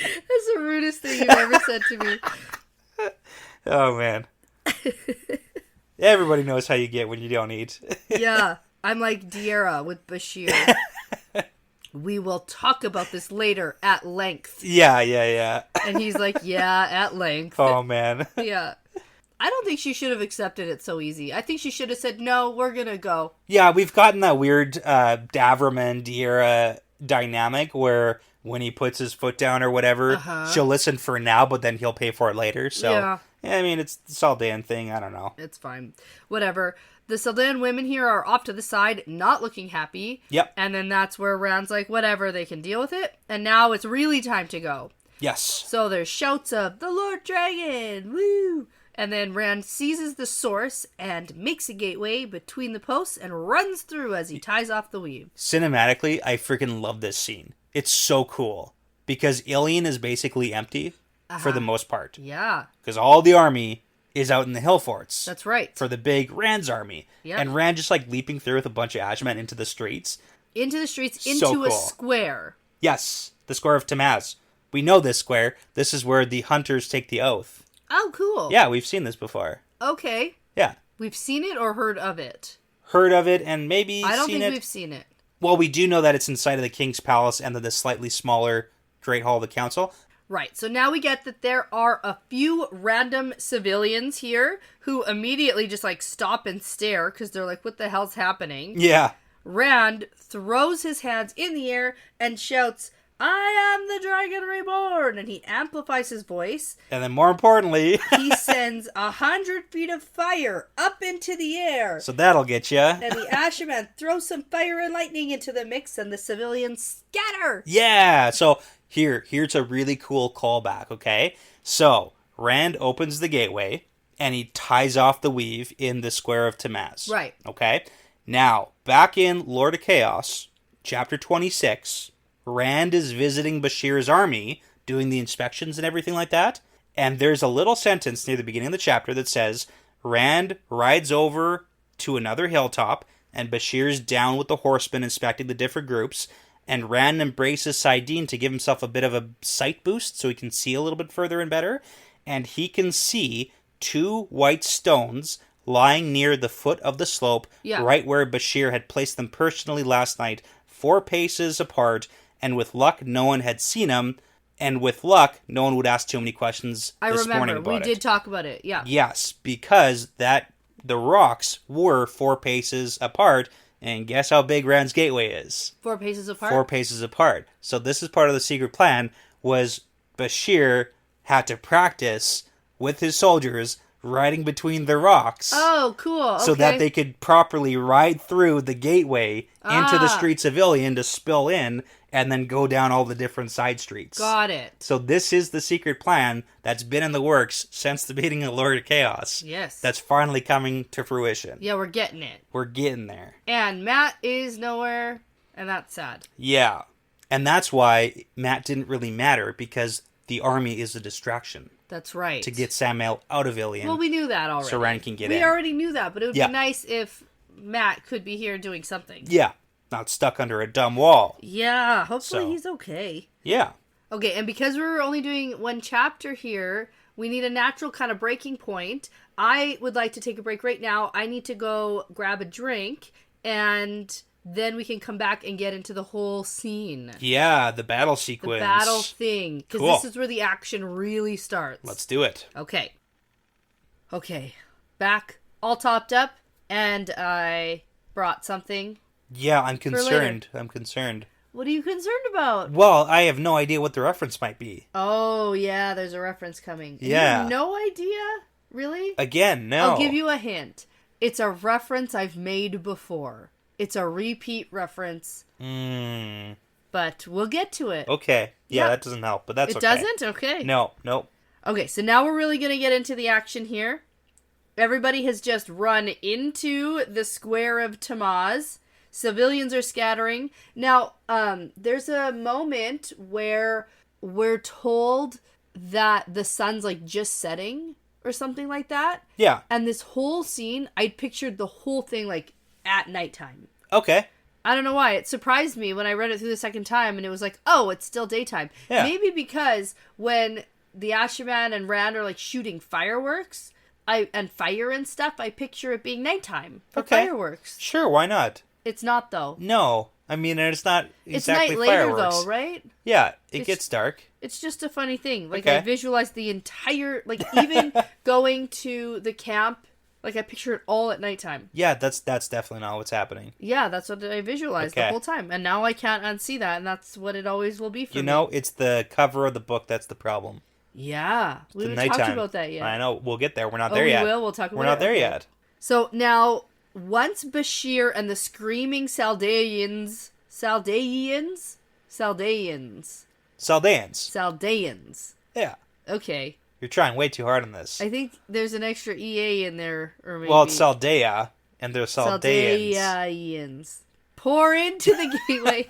That's the rudest thing you've ever said to me. Oh man. Everybody knows how you get when you don't eat. Yeah. I'm like Diarra with Bashir. We will talk about this later at length. Yeah. And he's like, yeah, at length. Oh man. Yeah. I don't think she should have accepted it so easy. I think she should have said, no, we're going to go. Yeah, we've gotten that weird Davram Diarra dynamic where when he puts his foot down or whatever, she'll listen for now, but then he'll pay for it later. So, yeah, I mean, it's the Saldan thing. I don't know. It's fine. Whatever. The Saldan women here are off to the side, not looking happy. Yep. And then that's where Rand's like, whatever, they can deal with it. And now it's really time to go. Yes. So there's shouts of, the Lord Dragon, woo! And then Rand seizes the source and makes a gateway between the posts and runs through as he ties off the weave. Cinematically, I freaking love this scene. It's so cool. Because Ilian is basically empty for the most part. Yeah. Because all the army is out in the hill forts. That's right. For the big Rand's army. Yep. And Rand just leaping through with a bunch of Ashaman into the streets. Into the streets, into a square. Yes, the square of Tamaz. We know this square. This is where the hunters take the oath. Oh, cool. Yeah, we've seen this before. Okay. Yeah. We've seen it or heard of it? Heard of it and maybe seen it. I don't think we've seen it. Well, we do know that it's inside of the King's Palace and the slightly smaller Great Hall of the Council. Right, so now we get that there are a few random civilians here who immediately just stop and stare because they're like, what the hell's happening? Yeah. Rand throws his hands in the air and shouts, I am the Dragon Reborn! And he amplifies his voice. And then more importantly... he sends 100 feet of fire up into the air. So that'll get you. And the Ashaman throws some fire and lightning into the mix and the civilians scatter. Yeah, so here's a really cool callback, okay? So, Rand opens the gateway and he ties off the weave in the Square of Tamaz. Right. Okay? Now, back in Lord of Chaos, chapter 26... Rand is visiting Bashir's army, doing the inspections and everything like that. And there's a little sentence near the beginning of the chapter that says, Rand rides over to another hilltop, and Bashir's down with the horsemen inspecting the different groups, and Rand embraces Saidin to give himself a bit of a sight boost so he can see a little bit further and better. And he can see 2 white stones lying near the foot of the slope, right where Bashir had placed them personally last night, 4 paces apart. And with luck, no one had seen him. And with luck, no one would ask too many questions this morning about it. We did talk about it, yeah. Yes, because the rocks were 4 paces apart. And guess how big Rand's gateway is? 4 paces apart? 4 paces apart. So this is part of the secret plan, was Bashir had to practice with his soldiers riding between the rocks. Oh, cool. Okay. So that they could properly ride through the gateway into the streets of Ilian to spill in and then go down all the different side streets. Got it. So this is the secret plan that's been in the works since the beginning of Lord of Chaos. Yes. That's finally coming to fruition. Yeah, we're getting it. We're getting there. And Matt is nowhere, and that's sad. Yeah. And that's why Matt didn't really matter, because the army is a distraction. That's right. To get Samael out of Ilian. Well, we knew that already. So Rand can get in. We already knew that, but it would be nice if Matt could be here doing something. Yeah. Not stuck under a dumb wall. Yeah, hopefully he's okay. Yeah. Okay, and because we're only doing one chapter here, we need a natural kind of breaking point. I would like to take a break right now. I need to go grab a drink, and then we can come back and get into the whole scene. Yeah, the battle sequence. The battle thing. Because this is where the action really starts. Let's do it. Okay. Okay. Back, all topped up, and I brought something. Yeah, I'm concerned. I'm concerned. What are you concerned about? Well, I have no idea what the reference might be. Oh, yeah, there's a reference coming. Yeah. You have no idea? Really? Again, no. I'll give you a hint. It's a reference I've made before. It's a repeat reference. But we'll get to it. Okay. Yeah, that doesn't help, but that's okay. It doesn't? Okay. No. Okay, so now we're really going to get into the action here. Everybody has just run into the square of Tamaz. Civilians are scattering. Now, there's a moment where we're told that the sun's, like, just setting or something like that. Yeah. And this whole scene, I'd pictured the whole thing, like, at nighttime. Okay. I don't know why. It surprised me when I read it through the second time, and it was like, oh, it's still daytime. Yeah. Maybe because when the Ashaman and Rand are, like, shooting fireworks and fire and stuff, I picture it being nighttime for fireworks. Sure, why not? It's not, though. No. I mean, it's not exactly it's night later, fireworks. though, right? Yeah, it gets dark. It's just a funny thing. Like, Okay. I visualized the entire, like, even going to the camp, like, I picture it all at nighttime. Yeah, that's definitely not what's happening. Yeah, that's what I visualized the whole time. And now I can't unsee that, and that's what it always will be for me. You know, it's the cover of the book that's the problem. Yeah. We haven't talked about that yet. I know. We'll get there. We're not there yet. We will. We'll talk about it. We're not there yet. So, now, once Bashir and the screaming Saldeans... Yeah. Okay. You're trying way too hard on this. I think there's an extra EA in there, or maybe... Well, it's Saldea, and they're Saldeans. Saldeans. Pour into the gateway.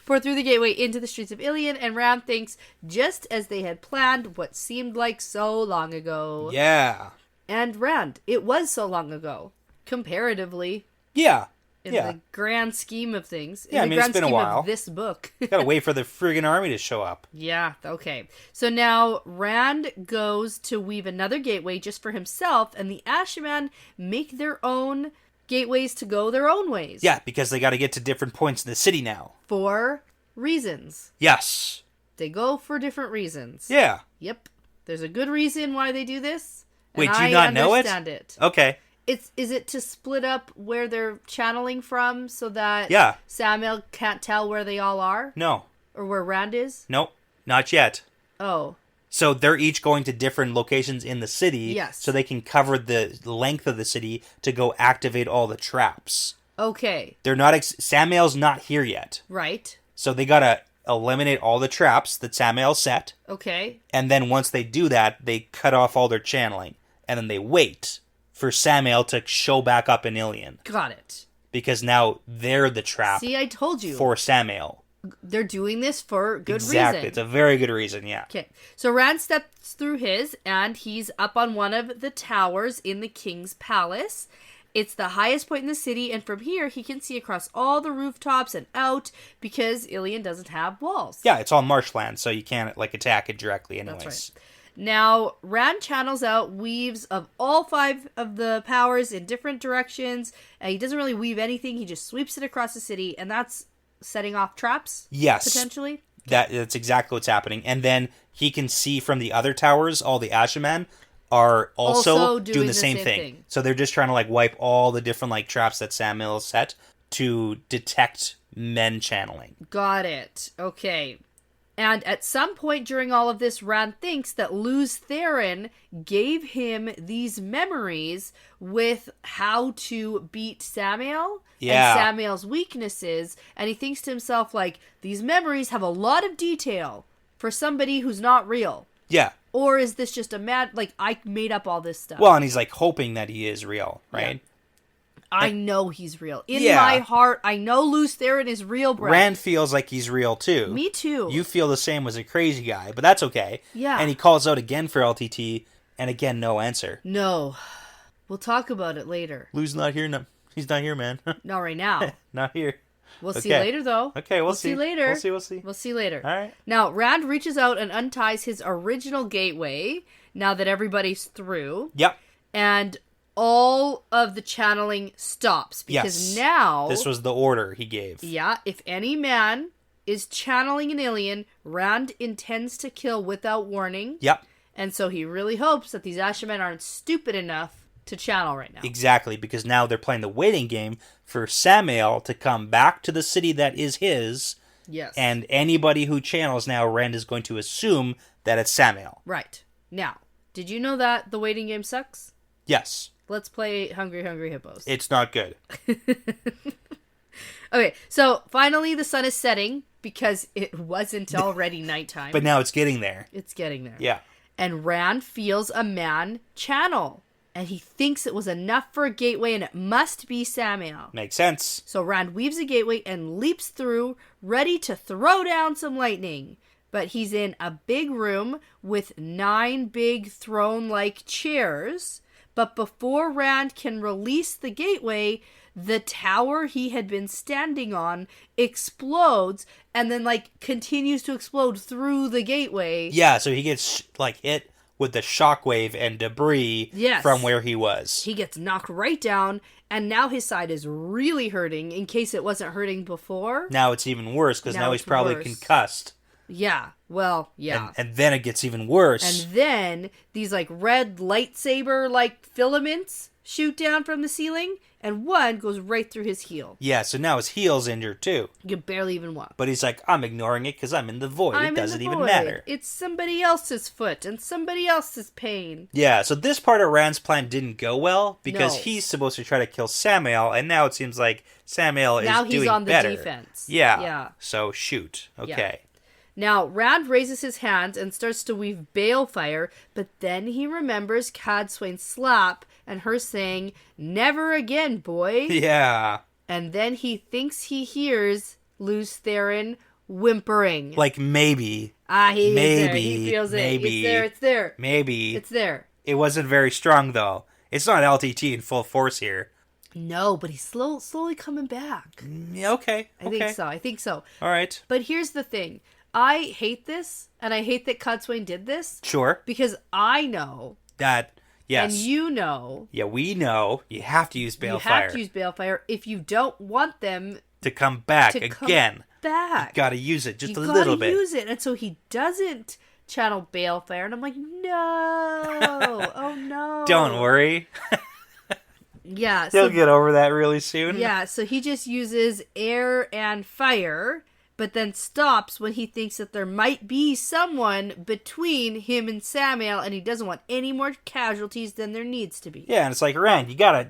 Pour through the gateway into the streets of Ilian, and Rand thinks, just as they had planned what seemed like so long ago. Yeah. And Rand, it was so long ago. Comparatively. Yeah. In the grand scheme of things. Yeah, in the grand it's been a while. Of this book. Gotta wait for the friggin' army to show up. Yeah, okay. So now Rand goes to weave another gateway just for himself, and the Ashaman make their own gateways to go their own ways. Yeah, because they gotta get to different points in the city now. For reasons. Yes. They go for different reasons. Yeah. Yep. There's a good reason why they do this. Wait, do you not know it? I understand it. Okay. Is it to split up where they're channeling from so that Samael can't tell where they all are? No. Or where Rand is? Nope. Not yet. Oh. So they're each going to different locations in the city. Yes. So they can cover the length of the city to go activate all the traps. Okay. They're not... Samael's not here yet. Right. So they gotta eliminate all the traps that Samael set. Okay. And then once they do that, they cut off all their channeling. And then they wait for Samael to show back up in Ilian. Got it. Because now they're the trap. See, I told you. For Samael. They're doing this for good reason. Exactly. It's a very good reason, yeah. Okay. So Rand steps through his, and he's up on one of the towers in the king's palace. It's the highest point in the city, and from here he can see across all the rooftops and out because Ilian doesn't have walls. Yeah, it's all marshland, so you can't attack it directly anyways. That's right. Now, Rand channels out weaves of all 5 of the powers in different directions, and he doesn't really weave anything, he just sweeps it across the city, and that's setting off traps? Yes. Potentially? That's exactly what's happening. And then he can see from the other towers, all the Ashaman are also doing the same thing. So they're just trying to wipe all the different traps that Samael set to detect men channeling. Got it. Okay. And at some point during all of this, Rand thinks that Luz Theron gave him these memories with how to beat Samael and Samael's weaknesses. And he thinks to himself, these memories have a lot of detail for somebody who's not real. Yeah. Or is this just I made up all this stuff? Well, and he's hoping that he is real, right? Yeah. I know he's real. In my heart, I know Luz Theron is real, Brett. Rand feels like he's real, too. Me too. You feel the same as a crazy guy, but that's okay. Yeah. And he calls out again for LTT, and again, no answer. No. We'll talk about it later. Luz not here, no. He's not here, man. Not right now. Not here. We'll see later, though. Okay, we'll see later. We'll see. We'll see later. All right. Now, Rand reaches out and unties his original gateway, now that everybody's through. Yep. And all of the channeling stops. Because now... This was the order he gave. Yeah, if any man is channeling an Ilian, Rand intends to kill without warning. Yep. And so he really hopes that these Ashaman aren't stupid enough to channel right now. Exactly, because now they're playing the waiting game for Samael to come back to the city that is his. Yes. And anybody who channels now, Rand is going to assume that it's Samael. Right. Now, did you know that the waiting game sucks? Yes. Let's play Hungry Hungry Hippos. It's not good. Okay, so finally the sun is setting because it wasn't already nighttime. But now it's getting there. It's getting there. Yeah. And Rand feels a man channel. And he thinks it was enough for a gateway and it must be Samael. Makes sense. So Rand weaves a gateway and leaps through, ready to throw down some lightning. But he's in a big room with 9 big throne-like chairs. But before Rand can release the gateway, the tower he had been standing on explodes and then, continues to explode through the gateway. Yeah, so he gets, hit with the shockwave and debris from where he was. He gets knocked right down, and now his side is really hurting, in case it wasn't hurting before. Now it's even worse, because now he's probably concussed. Yeah, well, yeah. And then it gets even worse. And then these, red lightsaber-like filaments shoot down from the ceiling, and one goes right through his heel. Yeah, so now his heel's injured, too. You can barely even walk. But he's like, I'm ignoring it because I'm in the void. It doesn't even matter. It's somebody else's foot and somebody else's pain. Yeah, so this part of Rand's plan didn't go well because he's supposed to try to kill Samael, and now it seems like Samael is doing better. Now he's on the defense. Yeah. So shoot. Okay. Yeah. Now, Rand raises his hands and starts to weave balefire, but then he remembers Cadsuane's slap and her saying, "Never again, boy." Yeah. And then he thinks he hears Lews Therin whimpering. Maybe. He feels it. It's there. Maybe. It's there. It wasn't very strong, though. It's not LTT in full force here. No, but he's slowly coming back. Yeah, okay. I think so. All right. But here's the thing. I hate this, and I hate that Cadsuane did this. Sure. Because I know. That, yes. And you know. Yeah, we know. You have to use balefire. You have to use balefire if you don't want them to come back again. You gotta use it just a little bit. You gotta use it. And so he doesn't channel balefire, and I'm like, no. Oh, no. Don't worry. Yeah. He'll get over that really soon. Yeah, so he just uses air and fire, but then stops when he thinks that there might be someone between him and Samael, and he doesn't want any more casualties than there needs to be. Yeah, and it's like, Rand, you gotta,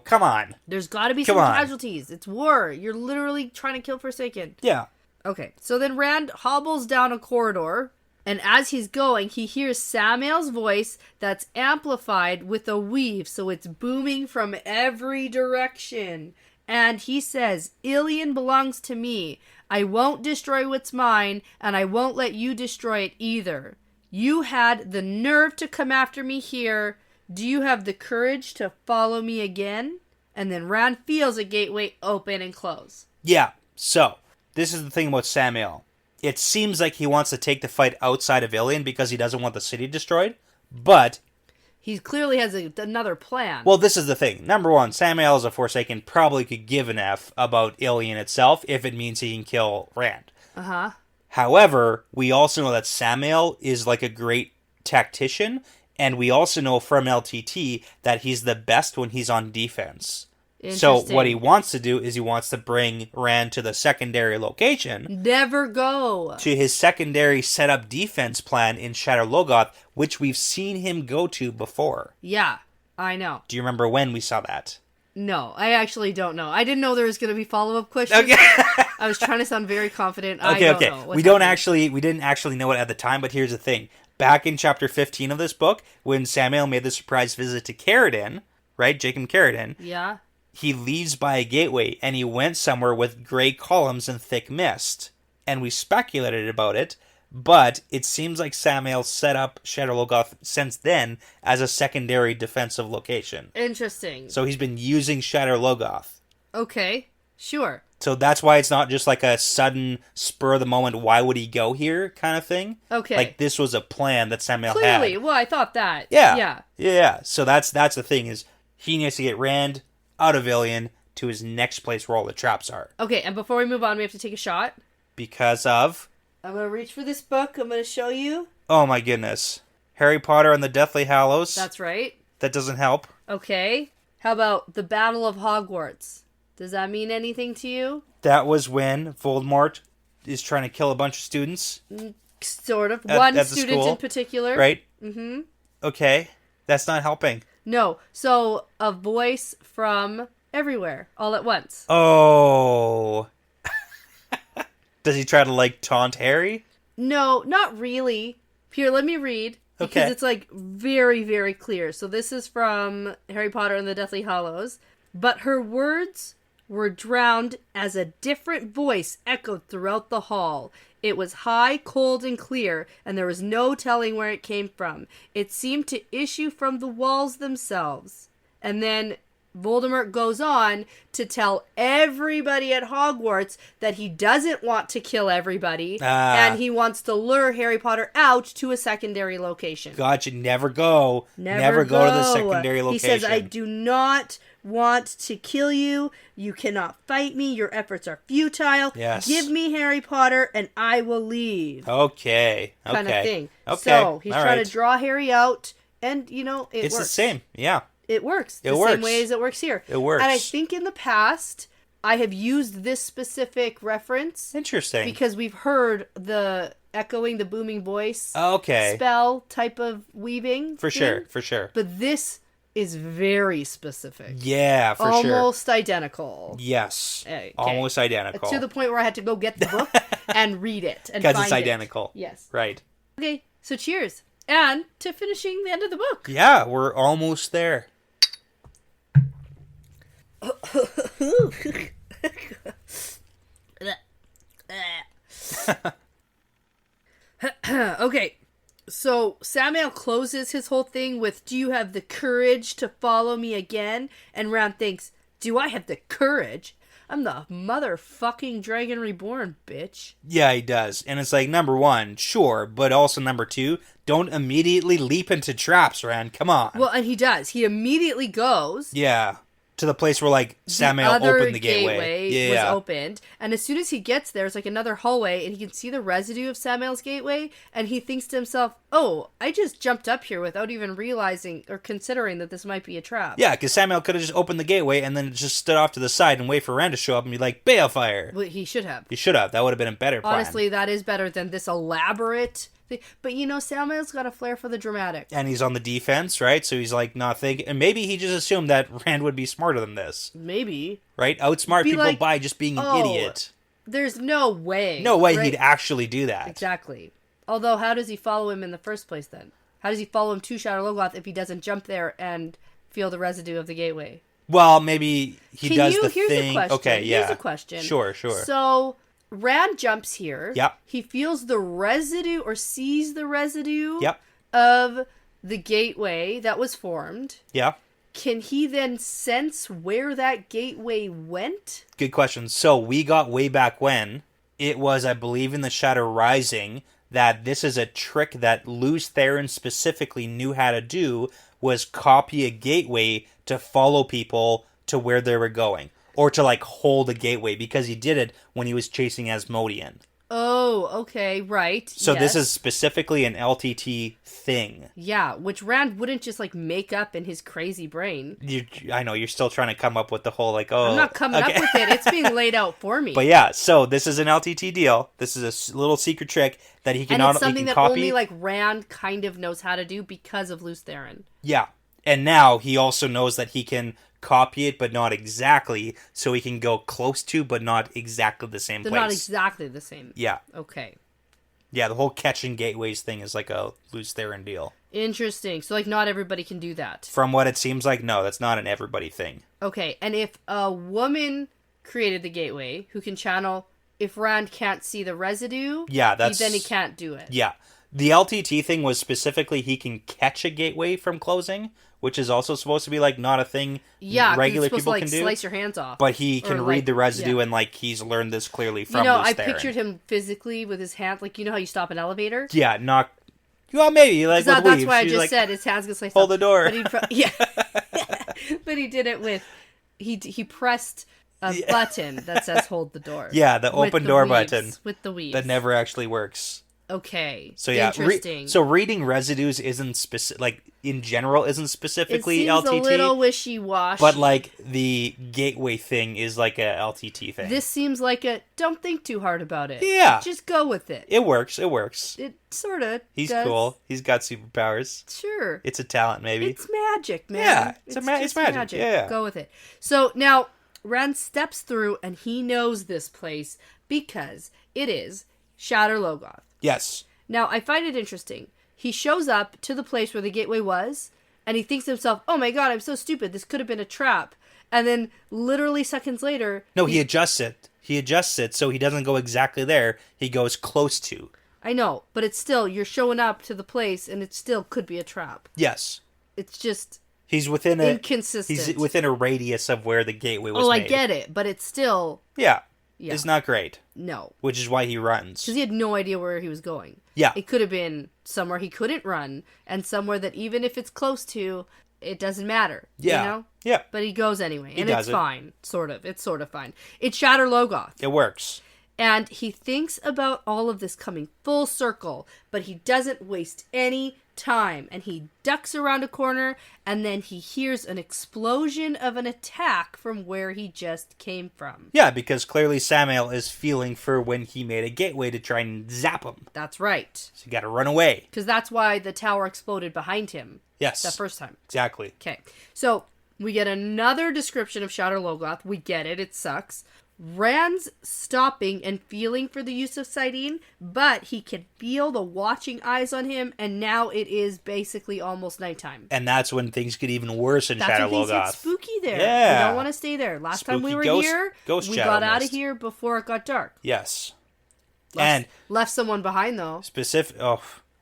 come on. There's gotta be some casualties. It's war. You're literally trying to kill Forsaken. Yeah. Okay, so then Rand hobbles down a corridor, and as he's going, he hears Samael's voice that's amplified with a weave, so it's booming from every direction. And he says, "Ilian belongs to me. I won't destroy what's mine, and I won't let you destroy it either. You had the nerve to come after me here. Do you have the courage to follow me again?" And then Rand feels a gateway open and close. Yeah, so, this is the thing about Samael. It seems like he wants to take the fight outside of Ilian because he doesn't want the city destroyed, but he clearly has another plan. Well, this is the thing. Number one, Samael as a Forsaken probably could give an F about Ilian itself if it means he can kill Rand. Uh-huh. However, we also know that Samael is like a great tactician, and we also know from LTT that he's the best when he's on defense. So what he wants to do is he wants to bring Rand to the secondary location. Never go. To his secondary setup defense plan in Shadar Logoth, which we've seen him go to before. Yeah, I know. Do you remember when we saw that? No, I actually don't know. I didn't know there was going to be follow-up questions. Okay. I was trying to sound very confident. Okay. We didn't actually know it at the time, but here's the thing. Back in chapter 15 of this book, when Samael made the surprise visit to Carradine, right? Jacob Carradine. Yeah. He leaves by a gateway, and he went somewhere with gray columns and thick mist. And we speculated about it, But it seems like Samael set up Shadar Logoth since then as a secondary defensive location. Interesting. So he's been using Shadar Logoth. Okay, sure. So that's why it's not just like a sudden spur of the moment, why would he go here kind of thing. Okay. Like this was a plan that Samael had. Clearly, well, I thought that. Yeah. Yeah. So that's the thing is he needs to get Rand out of Ilian to his next place where all the traps are. Okay, and before we move on, we have to take a shot. Because of... I'm going to reach for this book. I'm going to show you. Oh my goodness. Harry Potter and the Deathly Hallows. That's right. That doesn't help. Okay. How about the Battle of Hogwarts? Does that mean anything to you? That was when Voldemort is trying to kill a bunch of students. Sort of. At One the student school, in particular. Right? Mm-hmm. Okay. That's not helping. No. So, a voice from everywhere, all at once. Oh. Does he try to, like, taunt Harry? No, not really. Here, let me read. Because Okay. it's, like, very, very clear. So this is from Harry Potter and the Deathly Hallows. But her words were drowned as a different voice echoed throughout the hall. It was high, cold, and clear, and there was no telling where it came from. It seemed to issue from the walls themselves. And then Voldemort goes on to tell everybody at Hogwarts that he doesn't want to kill everybody, and he wants to lure Harry Potter out to a secondary location. Gotcha. Never go. Never go to the secondary location. He says, I do not want to kill you. You cannot fight me. Your efforts are futile. Yes. Give me Harry Potter and I will leave. Okay. Kind of thing. Okay. So he's All trying right. to draw Harry out, and, you know, it It's works. the same. Yeah. It works. It the works. same way as it works here. It works. And I think in the past, I have used this specific reference Interesting. because we've heard the echoing, the booming voice Okay. spell type of weaving. For thing. sure. For sure. But this is very specific. Yeah, for sure. Almost identical. Yes. Okay. Almost identical. To the point where I had to go get the book and read it. Because it's identical. Yes. Right. Okay, so cheers. And to finishing the end of the book. Yeah, we're almost there. Okay, so Samael closes his whole thing with, do you have the courage to follow me again? And Rand thinks, do I have the courage? I'm the motherfucking Dragon Reborn, bitch. Yeah, he does. And it's like, number one, sure, but also number two, don't immediately leap into traps, Rand. Come on. Well, and he does. He immediately goes. Yeah. To the place where, like, Samael other opened the gateway. Yeah. was opened, and as soon as he gets there, it's like another hallway, and he can see the residue of Samael's gateway, and he thinks to himself, oh, I just jumped up here without even realizing or considering that this might be a trap. Yeah, because Samael could have just opened the gateway and then just stood off to the side and wait for Rand to show up and be like, balefire. Well, he should have. He should have. That would have been a better plan. Honestly, that is better than this elaborate thing. But, you know, Samael's got a flair for the dramatic. And he's on the defense, right? So he's like not thinking. And maybe he just assumed that Rand would be smarter than this. Maybe. Right? Outsmart Be people like, by just being an oh, idiot. There's no way. No way right? he'd actually do that. Exactly. Although, how does he follow him in the first place then? How does he follow him to Shadar Logoth if he doesn't jump there and feel the residue of the gateway? Well, maybe he Can does you, the here's thing. A question. Okay, yeah. Here's a question. Sure. So, Rand jumps here. Yep. He feels the residue or sees the residue Yep. of the gateway that was formed. Yeah. Can he then sense where that gateway went? Good question. So we got way back when it was, I believe, in the Shadow Rising that this is a trick that Lews Therin specifically knew how to do, was copy a gateway to follow people to where they were going. Or to, like, hold a gateway, because he did it when he was chasing Asmodean. Oh, okay, right. So yes. this is specifically an LTT thing. Yeah, which Rand wouldn't just, like, make up in his crazy brain. I know, you're still trying to come up with the whole, like, oh... I'm not coming up with it. It's being laid out for me. But yeah, so this is an LTT deal. This is a little secret trick that he can and it's something that copy. only, like, Rand kind of knows how to do because of Lews Therin. Yeah. And now he also knows that he can copy it, but not exactly, so he can go close to, but not exactly the same They're place. not exactly the same. Yeah. Okay. Yeah, the whole catching gateways thing is like a Lews Therin deal. Interesting. So, like, not everybody can do that. From what it seems like, no, that's not an everybody thing. Okay, and if a woman created the gateway who can channel if Rand can't see the residue, then he can't do it. Yeah. The LTT thing was specifically he can catch a gateway from closing, which is also supposed to be, like, not a thing regular people can do. Slice your hands off. But he can read the residue, and, like, he's learned this clearly from I pictured him physically with his hand, like, you know how you stop an elevator? Yeah, well, maybe, like, with that's why I just said his hands get sliced off. Hold the door. But he did it with, he pressed a button that says hold the door. Yeah, the open door button. With the weaves. That never actually works. Okay. So yeah, interesting. So reading residues isn't specific, like in general, isn't specifically it seems LTT. A little wishy-washy. But like the gateway thing is like a LTT thing. This seems like don't think too hard about it. Yeah, just go with it. It works. It sort of. He's cool. He's got superpowers. Sure. It's a talent, maybe. It's magic, man. Yeah, it's magic. Yeah. Go with it. So now Rand steps through, and he knows this place because it is Shadar Logoth. Yes. Now, I find it interesting. He shows up to the place where the gateway was, and he thinks to himself, oh my god, I'm so stupid. This could have been a trap. And then, literally seconds later... No, he adjusts it. He adjusts it so he doesn't go exactly there. He goes close to. I know, but it's still, you're showing up to the place, and it still could be a trap. Yes. It's just... He's within inconsistent. He's within a radius of where the gateway was made. I get it, but it's still... Yeah. It's not great. No. Which is why he runs. Because he had no idea where he was going. Yeah. It could have been somewhere he couldn't run, and somewhere that even if it's close to, it doesn't matter. Yeah. You know? Yeah. But he goes anyway. It's fine. Sort of. It's sort of fine. It's Shadar Logoth. It works. And he thinks about all of this coming full circle, but he doesn't waste any time. And he ducks around a corner, and then he hears an explosion of an attack from where he just came from. Yeah, because clearly Samael is feeling for when he made a gateway to try and zap him. That's right. So you gotta run away. Because that's why the tower exploded behind him. Yes. That first time. Exactly. Okay. So, we get another description of Shadar Logoth. We get it. It sucks. Rand's stopping and feeling for the use of sighting, but he can feel the watching eyes on him, and now it is basically almost nighttime. And that's when things get even worse in Shadar Logoth. That's when things get spooky there. Yeah. We don't want to stay there. Last Spooky time we were here, we got out of here before it got dark. Yes. Left someone behind, though.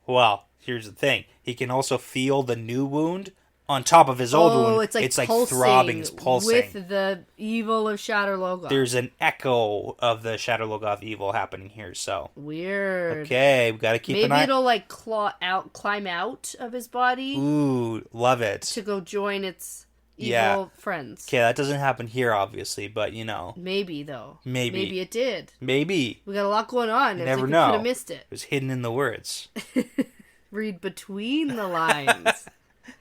Well, here's the thing. He can also feel the new wound on top of his old wound. It's like throbbing, it's pulsing. With the evil of Shadar Logoth. There's an echo of the Shadar Logoth evil happening here, so. Weird. Okay, we gotta keep an eye. Maybe it'll like climb out of his body. Ooh, love it. To go join its evil friends. Okay, that doesn't happen here, obviously, but you know. Maybe, though. Maybe. Maybe it did. Maybe. We got a lot going on. You never know. Could have missed it. It was hidden in the words. Read between the lines.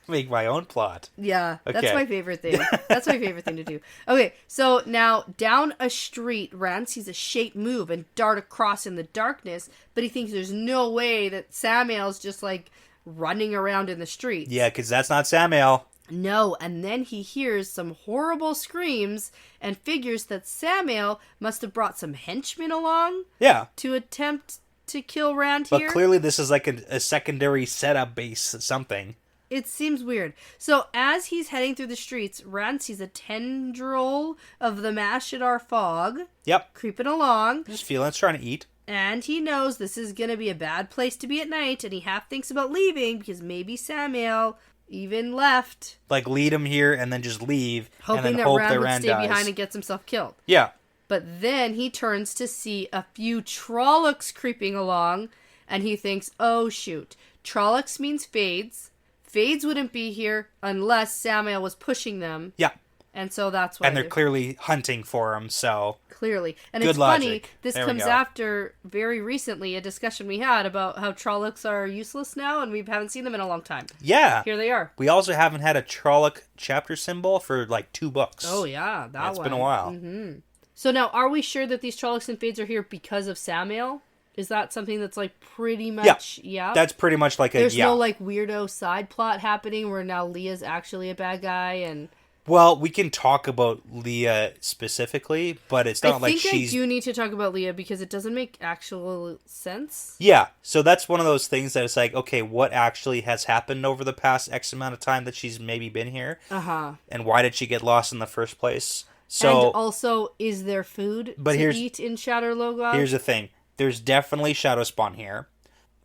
Make my own plot. Yeah, okay. That's my favorite thing. That's my favorite thing to do. Okay, so now down a street, Rand sees a shape move and dart across in the darkness, but he thinks there's no way that Samael's just like running around in the streets. Yeah, because that's not Samael. No, and then he hears some horrible screams and figures that Samael must have brought some henchmen along. Yeah. To attempt to kill Rand here. But clearly this is like a secondary setup base something. It seems weird. So as he's heading through the streets, Rand sees a tendril of the Shadar fog. Yep. Creeping along. Just feeling it's trying to eat. And he knows this is going to be a bad place to be at night, and he half thinks about leaving because maybe Samael even left. Like lead him here and then just leave. Hoping and then that Rand would stay behind and gets himself killed. Yeah. But then he turns to see a few Trollocs creeping along, and he thinks, oh shoot, Trollocs means Fades. Fades wouldn't be here unless Samael was pushing them. Yeah. And so that's why. And they're clearly hunting for him, so. Clearly. And good it's logic. Funny, this comes after, very recently, a discussion we had about how Trollocs are useless now, and we haven't seen them in a long time. Yeah. Here they are. We also haven't had a Trolloc chapter symbol for like 2 books. Oh, yeah, It's been a while. Mm-hmm. So now, are we sure that these Trollocs and Fades are here because of Samael? Is that something that's like pretty much... Yeah. That's pretty much like There's no like weirdo side plot happening where now Leah's actually a bad guy and... Well, we can talk about Leah specifically, but it's not like she's... I think I do need to talk about Leah because it doesn't make actual sense. Yeah, so that's one of those things that it's like, okay, what actually has happened over the past X amount of time that she's maybe been here? Uh-huh. And why did she get lost in the first place? So, and also, is there food to eat in Shadar Logoth? Here's the thing. There's definitely shadow spawn here.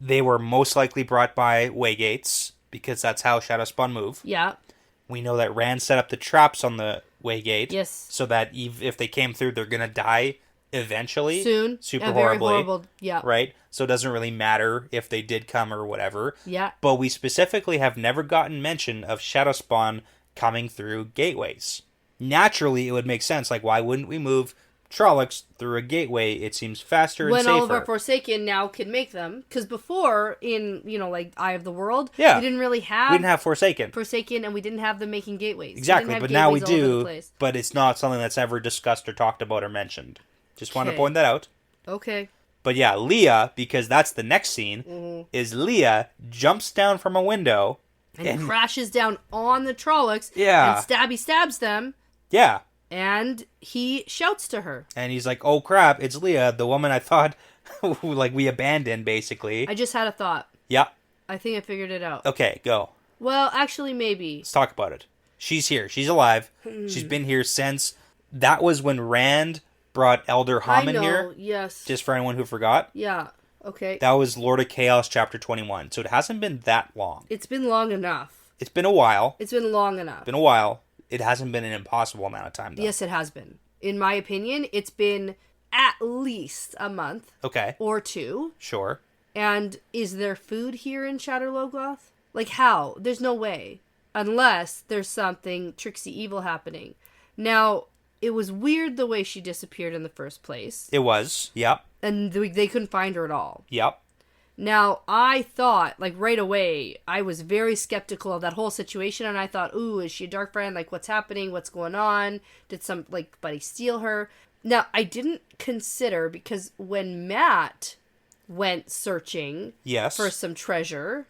They were most likely brought by waygates, because that's how shadow spawn move. Yeah. We know that Rand set up the traps on the waygate. Yes. So that if they came through, they're going to die eventually. Soon. Super very horribly. horrible. Yeah. Right? So it doesn't really matter if they did come or whatever. Yeah. But we specifically have never gotten mention of shadow spawn coming through gateways. Naturally, it would make sense. Like, why wouldn't we move Trollocs through a gateway? It seems faster and safer. When all of our Forsaken now can make them. Because before, in, like, Eye of the World, we didn't really have... We didn't have Forsaken. And we didn't have them making gateways. Exactly, but now we do, but it's not something that's ever discussed or talked about or mentioned. Just want to point that out. Okay. But yeah, Leah, because that's the next scene, is Leah jumps down from a window... And crashes down on the Trollocs. Yeah. And Stabby stabs them. Yeah. And he shouts to her. And he's like, oh crap, it's Leah, the woman I thought like we abandoned, basically. I just had a thought. Yeah. I think I figured it out. Okay, go. Well, actually, maybe. Let's talk about it. She's here. She's alive. She's been here since... That was when Rand brought Elder Haman here. Yes. Just for anyone who forgot. Yeah. Okay. That was Lord of Chaos, chapter 21. So it hasn't been that long. It's been long enough. It's been a while. It's been long enough. Been a while. It hasn't been an impossible amount of time, though. Yes, it has been. In my opinion, it's been at least a month. Okay. Or two. Sure. And is there food here in Shadar Logoth? Like, how? There's no way. Unless there's something tricksy evil happening. Now, it was weird the way she disappeared in the first place. It was. Yep. And they couldn't find her at all. Yep. Now, I thought, like, right away, I was very skeptical of that whole situation, and I thought, ooh, is she a dark friend? Like, what's happening? What's going on? Did somebody steal her? Now, I didn't consider, because when Matt went searching for some treasure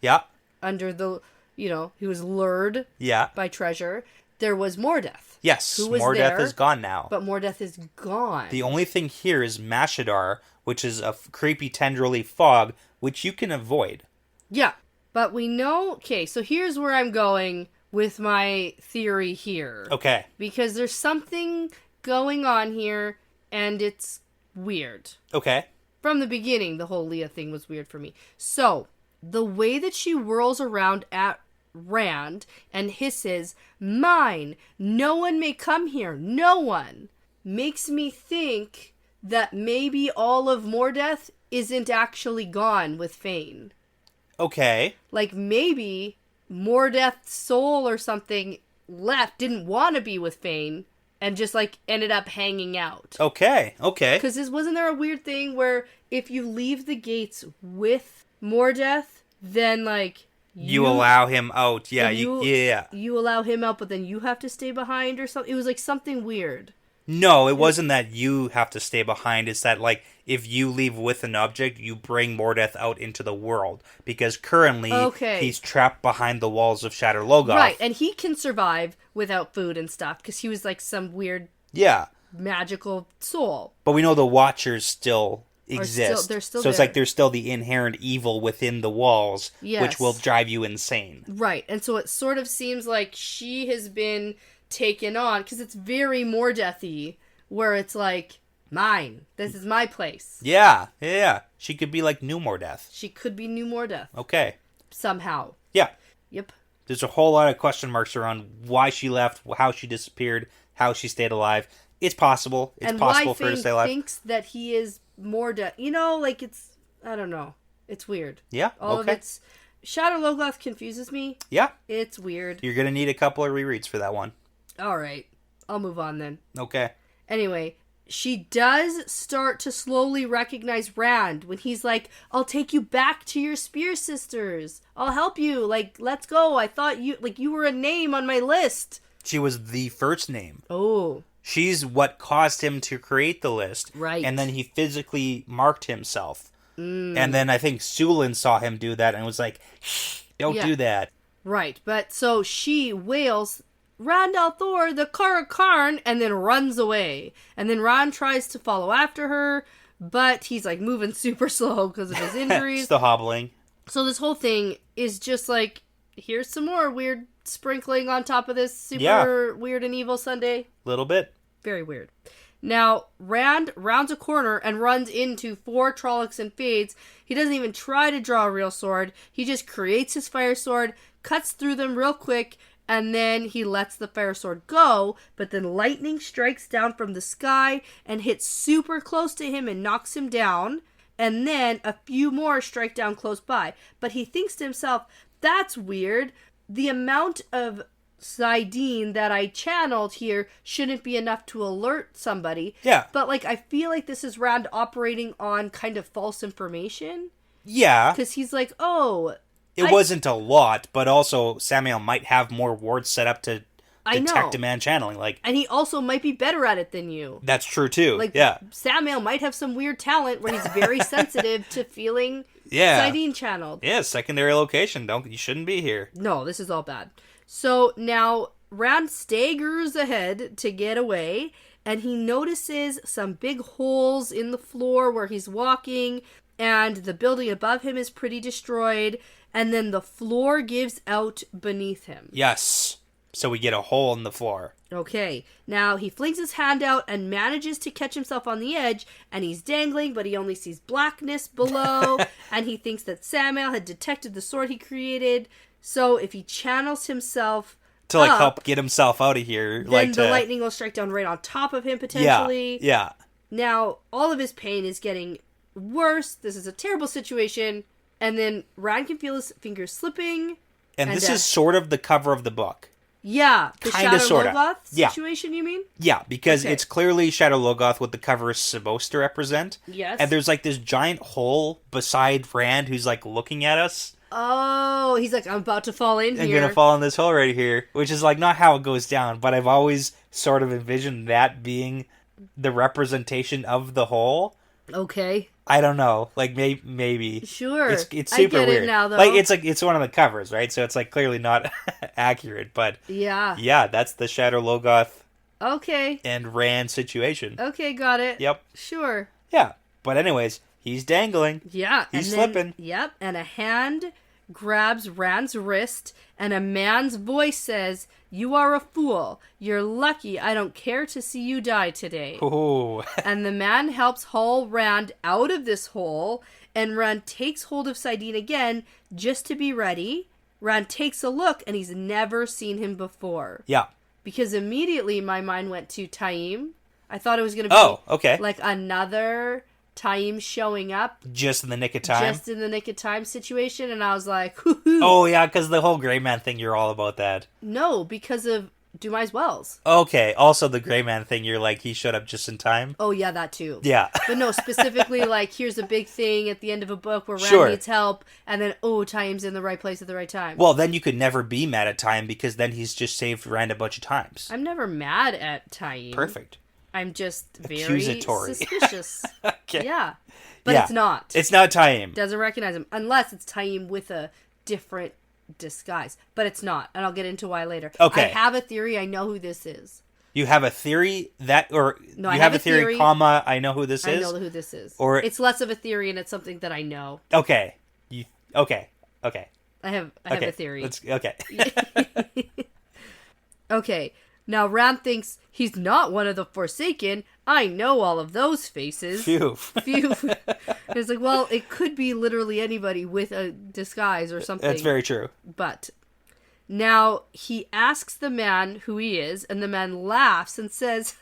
under the, he was lured by treasure, there was Mordeth. Yes, who was Mordeth is gone now. But Mordeth is gone. The only thing here is Shadar, which is a creepy tendrily fog, which you can avoid. Yeah, but we know... Okay, so here's where I'm going with my theory here. Okay. Because there's something going on here, and it's weird. Okay. From the beginning, the whole Leah thing was weird for me. So, the way that she whirls around at Rand and hisses, "Mine! No one may come here! No one!" makes me think that maybe all of Mordeth isn't actually gone with Fane. Okay. Like, maybe Mordeth's soul or something didn't want to be with Fane, and just, ended up hanging out. Okay. Because wasn't there a weird thing where if you leave the gates with Mordeth, then, you allow him out. Yeah, you allow him out, but then you have to stay behind or something? It was, something weird. No, it wasn't that you have to stay behind. It's that, if you leave with an object, you bring Mordeth out into the world. Because currently, he's trapped behind the walls of Shadar Logoth. Right, and he can survive without food and stuff, because he was, some weird... magical soul. But we know the Watchers still exist. They're still so there. it's there's still the inherent evil within the walls, which will drive you insane. Right, and so it sort of seems like she has been... taken on, because it's very Mordeth-y, where it's mine. This is my place. Yeah. She could be New Mordeth. She could be New Mordeth. Okay. Somehow. Yeah. Yep. There's a whole lot of question marks around why she left, how she disappeared, how she stayed alive. It's possible. It's possible for her to stay alive. And why Fane thinks that he is Mordeth. It's... I don't know. It's weird. Yeah, All of it's... Shadar Logoth confuses me. Yeah. It's weird. You're going to need a couple of rereads for that one. All right. I'll move on then. Okay. Anyway, she does start to slowly recognize Rand when he's like, "I'll take you back to your Spear Sisters. I'll help you. Let's go. I thought you were a name on my list." She was the first name. Oh. She's what caused him to create the list. Right. And then he physically marked himself. And then I think Sulin saw him do that and was like, don't do that. Right. But so she wails, "Rand al'Thor, the Karakarn," and then runs away. And then Rand tries to follow after her, but he's moving super slow because of his injuries. Still hobbling. So this whole thing is just here's some more weird sprinkling on top of this super weird and evil Sunday. Little bit. Very weird. Now, Rand rounds a corner and runs into 4 Trollocs and Fades. He doesn't even try to draw a real sword. He just creates his fire sword, cuts through them real quick, and then he lets the fire sword go. But then lightning strikes down from the sky and hits super close to him and knocks him down. And then a few more strike down close by. But he thinks to himself, that's weird. The amount of saidin that I channeled here shouldn't be enough to alert somebody. Yeah. But, like, I feel like this is Rand operating on kind of false information. Yeah. Because he's like, oh... It wasn't a lot, but also Samael might have more wards set up to detect a man channeling. Like, and he also might be better at it than you. That's true, too. Like, yeah. Samael might have some weird talent where he's very sensitive to feeling saidin channeled. Yeah, secondary location. You shouldn't be here. No, this is all bad. So now Rand staggers ahead to get away, and he notices some big holes in the floor where he's walking, and the building above him is pretty destroyed, and then the floor gives out beneath him. Yes. So we get a hole in the floor. Okay. Now he flings his hand out and manages to catch himself on the edge, and he's dangling, but he only sees blackness below, and he thinks that Samael had detected the sword he created. So if he channels himself to help get himself out of here, then the lightning will strike down right on top of him potentially. Yeah. Now all of his pain is getting worse. This is a terrible situation. And then Rand can feel his fingers slipping. And this is sort of the cover of the book. Yeah, the Shadar Logoth Yeah. situation, you mean? Yeah, because it's clearly Shadar Logoth what the cover is supposed to represent. Yes. And there's like this giant hole beside Rand who's like looking at us. Oh, he's like, I'm about to fall in here. I'm gonna fall in this hole right here, which is like not how it goes down, but I've always sort of envisioned that being the representation of the hole. Okay. I don't know, like maybe. Sure. It's super I get weird. It now, though. Like it's one of the covers, right? So it's like clearly not accurate, but yeah, that's the Shadar Logoth. Okay. And Rand situation. Okay, got it. Yep. Sure. Yeah, but anyways, he's dangling. Yeah, he's slipping. Yep, and a hand grabs Rand's wrist, and a man's voice says, "You are a fool. You're lucky I don't care to see you die today." Ooh. And the man helps haul Rand out of this hole, and Rand takes hold of saidin again, just to be ready. Rand takes a look, and he's never seen him before. Yeah. Because immediately my mind went to Taim. I thought it was going to be like another Taim showing up just in the nick of time situation, and I was like, hoo-hoo. Oh yeah, because the whole gray man thing, you're all about that. No, because of Dumai's Wells. Okay, also the gray man thing, you're like, he showed up just in time. Oh yeah, that too. Yeah. But no, specifically like, here's a big thing at the end of a book where Rand needs help, and then Taim's in the right place at the right time. Well, then you could never be mad at Taim, because then he's just saved Rand a bunch of times. I'm never mad at Taim. Perfect. I'm just very accusatory. Suspicious. Okay. Yeah. But it's not. It's not Taim. Doesn't recognize him. Unless it's Taim with a different disguise. But it's not. And I'll get into why later. Okay. I have a theory. I know who this is. You have a theory that... Or no, you have a theory, comma, I know who this is? I know who this is. Or it's less of a theory and it's something that I know. Okay. Okay. I have a theory. Okay. Okay. Now Rand thinks he's not one of the Forsaken. I know all of those faces. Phew. It's like, well, it could be literally anybody with a disguise or something. That's very true. But now he asks the man who he is, and the man laughs and says,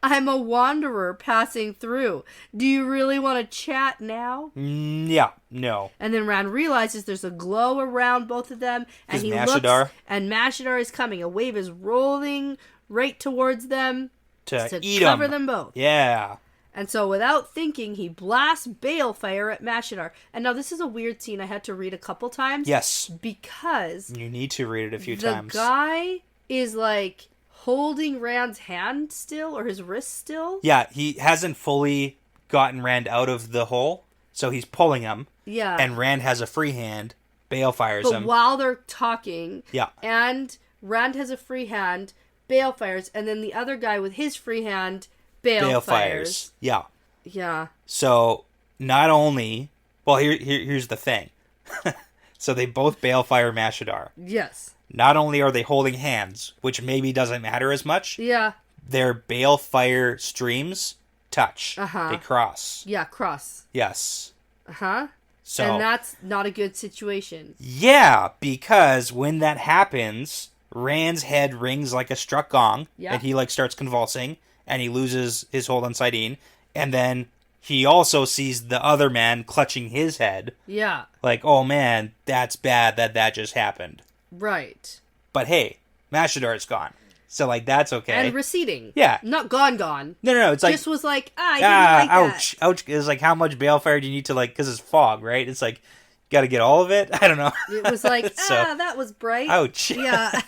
"I'm a wanderer passing through. Do you really want to chat now?" Yeah, no. And then Rand realizes there's a glow around both of them, and he Mashadar. looks, and Mashadar is coming. A wave is rolling right towards them to eat cover them both. Yeah. And so without thinking, he blasts balefire at Mashadar. And now this is a weird scene I had to read a couple times. Yes. Because you need to read it a few times. The guy is like holding Rand's hand still, or his wrist still. Yeah, he hasn't fully gotten Rand out of the hole, so he's pulling him. Yeah. And Rand has a free hand, balefires him. But while they're talking, yeah. And Rand has a free hand, balefires, and then the other guy with his free hand balefires. Yeah. Yeah. So not only, well, here's the thing. So they both balefire Mashadar. Yes. Not only are they holding hands, which maybe doesn't matter as much. Yeah. their balefire streams touch. Uh-huh. They cross. Yeah, cross. Yes. Uh-huh. So, and that's not a good situation. Yeah, because when that happens, Rand's head rings like a struck gong, and he starts convulsing, and he loses his hold on Sidene, and then he also sees the other man clutching his head. Yeah. Like, oh man, that's bad that just happened. Right. But hey, Mashadar's gone. So, that's okay. And receding. Yeah. Not gone. No, it's like... Just was like, I didn't like ouch, that. ouch. It's like, how much balefire do you need to, because it's fog, right? It's like, gotta get all of it? I don't know. It was like, that was bright. Ouch. Yeah.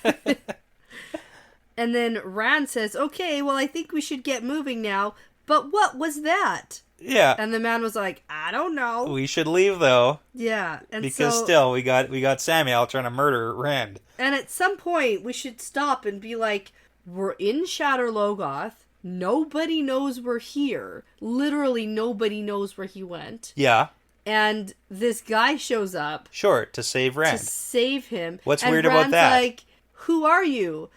And then Rand says, okay, well, I think we should get moving now. But what was that? Yeah. And the man was like, I don't know. We should leave, though. Yeah. And because still, we got Samael trying to murder Rand. And at some point, we should stop and be like, we're in Shadar Logoth. Nobody knows we're here. Literally nobody knows where he went. Yeah. And this guy shows up. Sure, to save Rand. To save him. What's and weird Rand's about that? Like, who are you?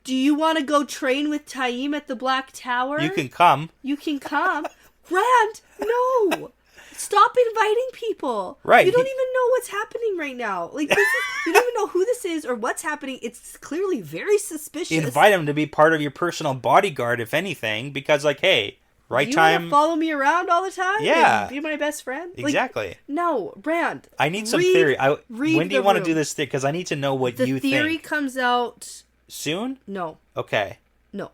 Do you want to go train with Taim at the Black Tower? You can come. You can come. Rand, no! Stop inviting people. Right. You don't even know what's happening right now. You don't even know who this is or what's happening. It's clearly very suspicious. Invite him to be part of your personal bodyguard, if anything, because, hey, right you time... You want to follow me around all the time? Yeah. And be my best friend? Exactly. No, Rand. I need some theory. When do you want to room. do this thing? Because I need to know what you think. The theory comes out... Soon? No. Okay. No.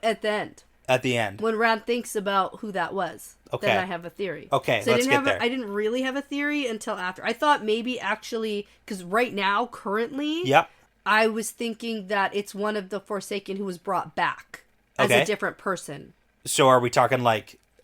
At the end. At the end. When Rand thinks about who that was. Okay. Then I have a theory. Okay, so let's get there. I didn't really have a theory until after. I thought maybe actually, because right now, currently, Yep. I was thinking that it's one of the Forsaken who was brought back as a different person. So are we talking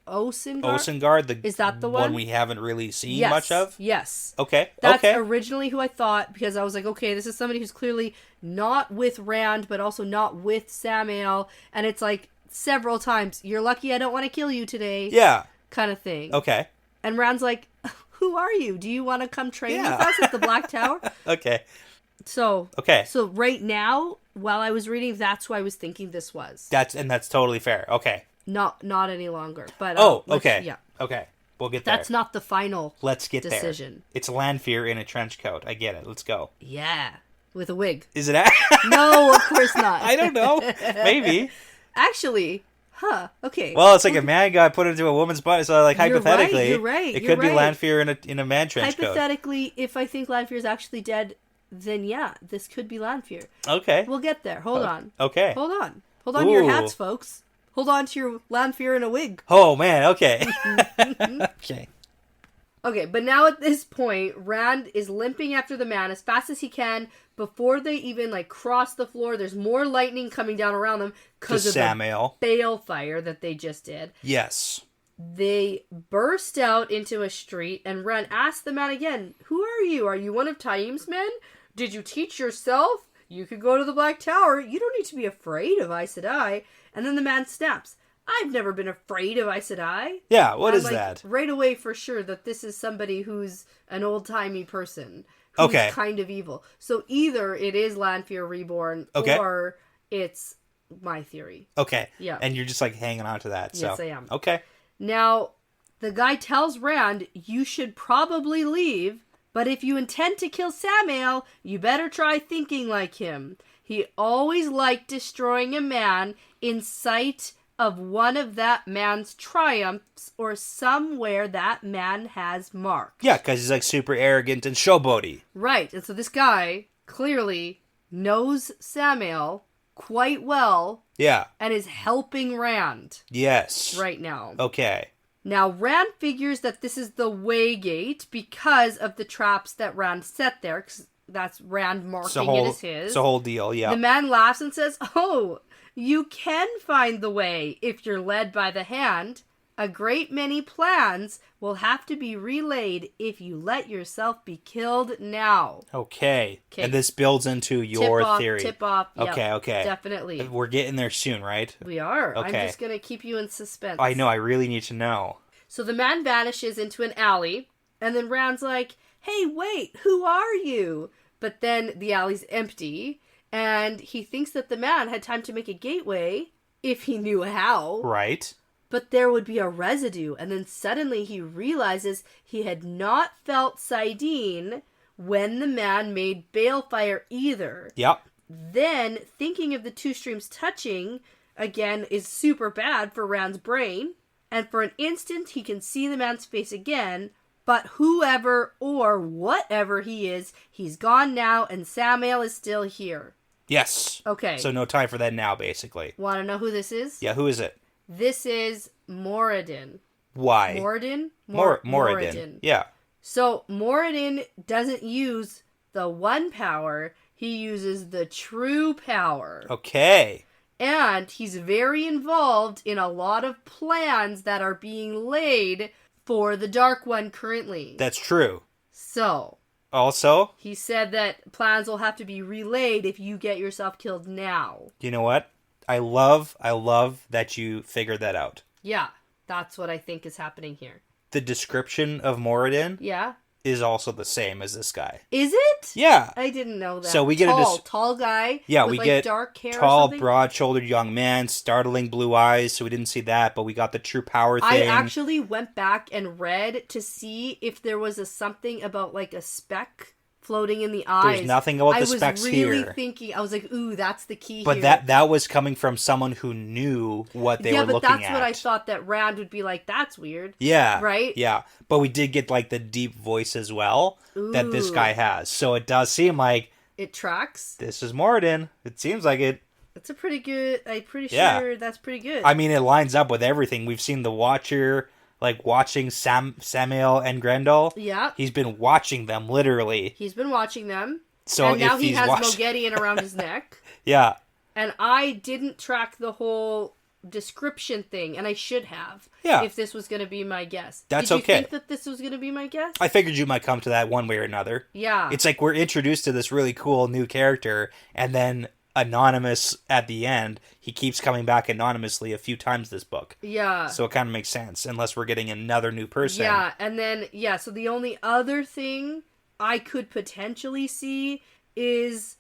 Osengard? Is that the one we haven't really seen much of? Yes. Okay. That's originally who I thought, because I was like, okay, this is somebody who's clearly not with Rand, but also not with Samael, and it's like several times, you're lucky I don't want to kill you today. Yeah. Kind of thing. Okay. And Rand's like, who are you? Do you want to come train with us at the Black Tower? Okay. So. Okay. So right now, while I was reading, that's who I was thinking this was. That's totally fair. Okay. Not any longer. But okay. Yeah. Okay. We'll get there. That's not the final Let's get decision. There. It's Lanfear in a trench coat. I get it. Let's go. Yeah. With a wig. Is it? No, of course not. I don't know. Maybe. Actually, okay. Well, it's like a man got put into a woman's body, so hypothetically, you're right. It could be Lanfear in a man trench coat. Hypothetically, if I think Lanfear is actually dead, then yeah, this could be Lanfear. Okay. We'll get there. Hold on. Okay. Hold on to your hats, folks. Hold on to your Lanfear in a wig. Oh man, okay. Okay. Okay, but now at this point, Rand is limping after the man as fast as he can. Before they even cross the floor, there's more lightning coming down around them because of Samael. the balefire that they just did. Yes. They burst out into a street, and Rand asks the man again, "Who are you? Are you one of Taim's men? Did you teach yourself? You could go to the Black Tower. You don't need to be afraid of Aes Sedai." And then the man snaps, "I've never been afraid of Aes Sedai." Yeah, what is that? Right away for sure that this is somebody who's an old-timey person. Who's kind of evil. So either it is Lanfear reborn, or it's my theory. Okay. Yeah. And you're just hanging on to that. So. Yes, I am. Okay. Now, the guy tells Rand, you should probably leave, but if you intend to kill Samael, you better try thinking like him. He always liked destroying a man in sight of one of that man's triumphs or somewhere that man has marked. Yeah, because he's super arrogant and showboaty. Right, and so this guy clearly knows Samael quite well. Yeah. And is helping Rand. Yes. Right now. Okay. Now, Rand figures that this is the Waygate because of the traps that Rand set there, because that's Rand marking it as his. It's a whole deal, yeah. The man laughs and says, "Oh, you can find the way if you're led by the hand. A great many plans will have to be relayed if you let yourself be killed now." Okay. And this builds into your theory. Tip off. Okay, yep, okay. Definitely. We're getting there soon, right? We are. Okay. I'm just going to keep you in suspense. I know, I really need to know. So the man vanishes into an alley, and then Rand's like, "Hey, wait, who are you?" But then the alley's empty, and he thinks that the man had time to make a gateway if he knew how. Right. But there would be a residue, and then suddenly he realizes he had not felt saidin when the man made balefire either. Yep. Then, thinking of the two streams touching, again, is super bad for Rand's brain. And for an instant, he can see the man's face again. But whoever or whatever he is, he's gone now, and Samael is still here. Yes. Okay. So no time for that now, basically. Want to know who this is? Yeah, who is it? This is Moradin. Why? Moradin? Moradin. Yeah. So, Moradin doesn't use the one power, he uses the true power. Okay. And he's very involved in a lot of plans that are being laid for the Dark One currently. That's true. So, also, he said that plans will have to be relayed if you get yourself killed now. You know what? I love that you figured that out. Yeah, that's what I think is happening here. The description of Moradin is also the same as this guy. Is it? Yeah. I didn't know that. So we get tall guy. Yeah, with we like get dark hair tall, or something? broad-shouldered young man, startling blue eyes. So we didn't see that, but we got the true power thing. I actually went back and read to see if there was something about like a speck floating in the eyes. There's nothing about the specs here. I was really thinking, I was like, ooh, that's the key but here. that was coming from someone who knew what they were looking at. Yeah, but that's what I thought that Rand would be like, that's weird. Yeah. Right? Yeah. But we did get like the deep voice as well that this guy has. So it does seem like it tracks. This is Moradin. It seems like it. It's a pretty good, I'm pretty sure that's pretty good. I mean, it lines up with everything. We've seen the Watcher, like, watching Samael and Grendel. Yeah. He's been watching them, literally. He's been watching them. So and now he has Moghedien around his neck. Yeah. And I didn't track the whole description thing, and I should have. Yeah. If this was going to be my guess. That's Did you okay. think that this was going to be my guess? I figured you might come to that one way or another. Yeah. It's like we're introduced to this really cool new character, and then anonymous at the end. He keeps coming back anonymously a few times this book. Yeah. So it kind of makes sense, unless we're getting another new person. Yeah, and then, so the only other thing I could potentially see is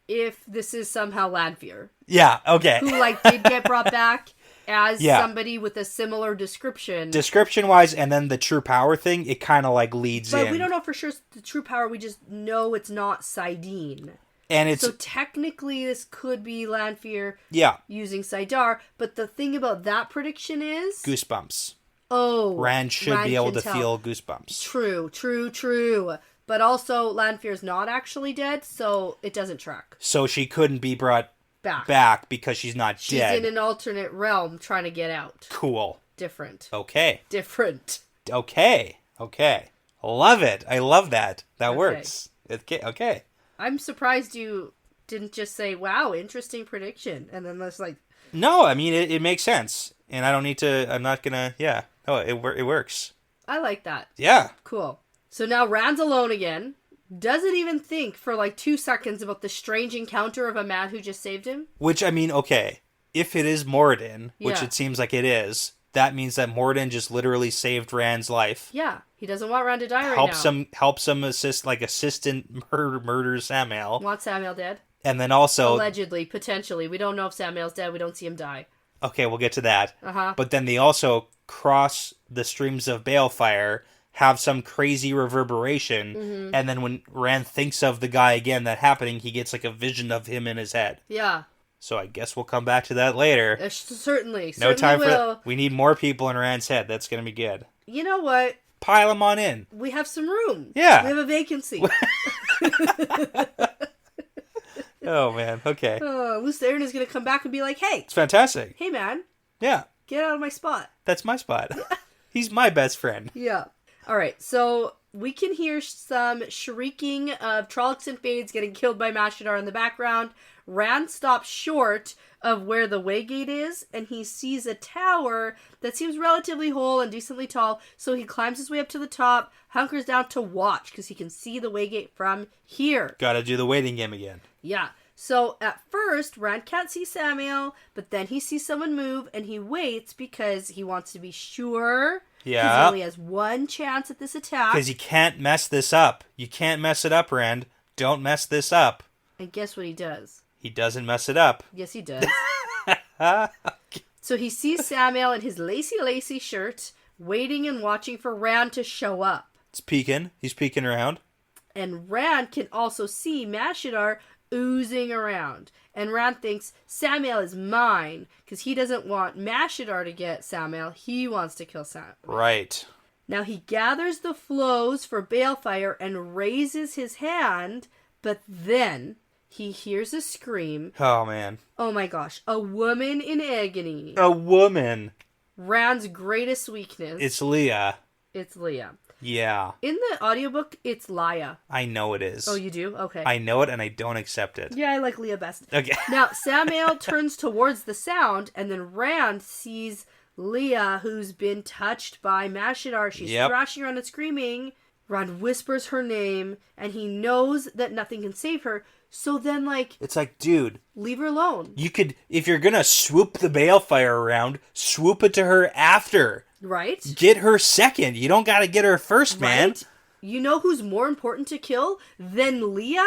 if this is somehow Lanfear. Yeah, okay. Who, like, did get brought back as somebody with a similar description. Description-wise, and then the true power thing, it kind of, like, leads in. But we don't know for sure the true power, we just know it's not saidin. And it's... So technically this could be Lanfear using Saidar, but the thing about that prediction is... Goosebumps. Oh. Rand should be able to feel goosebumps. True. But also, Lanfear's not actually dead, so it doesn't track. So she couldn't be brought back because she's not dead. She's in an alternate realm trying to get out. Cool. Different. Okay. Different. Okay. Love it. I love that. That works. Okay. I'm surprised you didn't just say, wow, interesting prediction. And then that's like... No, I mean, it makes sense. And I don't need to... I'm not gonna... Yeah. No, it works. I like that. Yeah. Cool. So now Rand's alone again. Doesn't even think for like 2 seconds about the strange encounter of a man who just saved him. Which, I mean, okay. If it is Moradin, which it seems like it is, that means that Moradin just literally saved Rand's life. Yeah. He doesn't want Rand to die right now. Helps him assistant murders Samael. Wants Samael dead. And then also... Allegedly, potentially. We don't know if Samael's dead. We don't see him die. Okay, we'll get to that. Uh-huh. But then they also cross the streams of balefire, have some crazy reverberation, and then when Rand thinks of the guy again that happening, he gets like a vision of him in his head. Yeah. So I guess we'll come back to that later. Certainly. No time for that. We need more people in Rand's head. That's going to be good. You know what? Pile them on in. We have some room. Yeah. We have a vacancy. Oh, man. Okay. Luce Aaron is going to come back and be like, hey. It's fantastic. Hey, man. Yeah. Get out of my spot. That's my spot. He's my best friend. Yeah. All right. So we can hear some shrieking of Trollocs and Fades getting killed by Shadar in the background. Rand stops short of where the Waygate is, and he sees a tower that seems relatively whole and decently tall, so he climbs his way up to the top, hunkers down to watch, because he can see the Waygate from here. Gotta do the waiting game again. Yeah. So at first, Rand can't see Samael, but then he sees someone move, and he waits because he wants to be sure. Yeah. He only has one chance at this attack. Because you can't mess this up. You can't mess it up, Rand. Don't mess this up. And guess what he does? He doesn't mess it up. Yes, he does. So he sees Samael in his lacy shirt, waiting and watching for Rand to show up. He's peeking around. And Rand can also see Mashadar oozing around. And Rand thinks Samael is mine, because he doesn't want Mashadar to get Samael. He wants to kill Samael. Right. Now he gathers the flows for balefire and raises his hand, but then he hears a scream. Oh, man. Oh my gosh. A woman in agony. A woman. Rand's greatest weakness. It's Leah. It's Leah. Yeah. In the audiobook, it's Leia. I know it is. Oh, you do? Okay. I know it and I don't accept it. Yeah, I like Leah best. Okay. Now, Samael turns towards the sound, and then Rand sees Leah, who's been touched by Mashadar. She's thrashing around and screaming. Rand whispers her name, and he knows that nothing can save her. So then, it's like, dude, leave her alone. You could, if you're gonna swoop the balefire around, swoop it to her after. Right? Get her second. You don't gotta get her first, man. Right? You know who's more important to kill than Leah?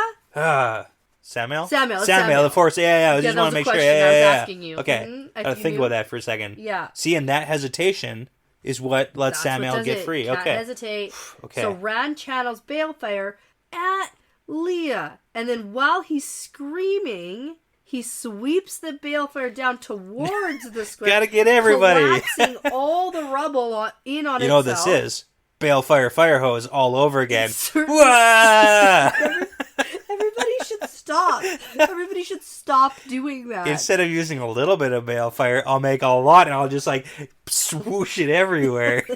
Samael? Samael, of course. Yeah. I just want to make sure. Yeah, I was asking you. Okay. Mm-hmm. Think about that for a second. Yeah. See, and that hesitation is what lets Samael get free. Can't okay. hesitate. Okay. So Rand channels balefire at Leah, and then while he's screaming, he sweeps the balefire down towards the square. Gotta get everybody. Collapsing all the rubble on itself. You know what this is? Balefire fire hose all over again. Everybody should stop. Everybody should stop doing that. Instead of using a little bit of balefire, I'll make a lot and I'll just swoosh it everywhere.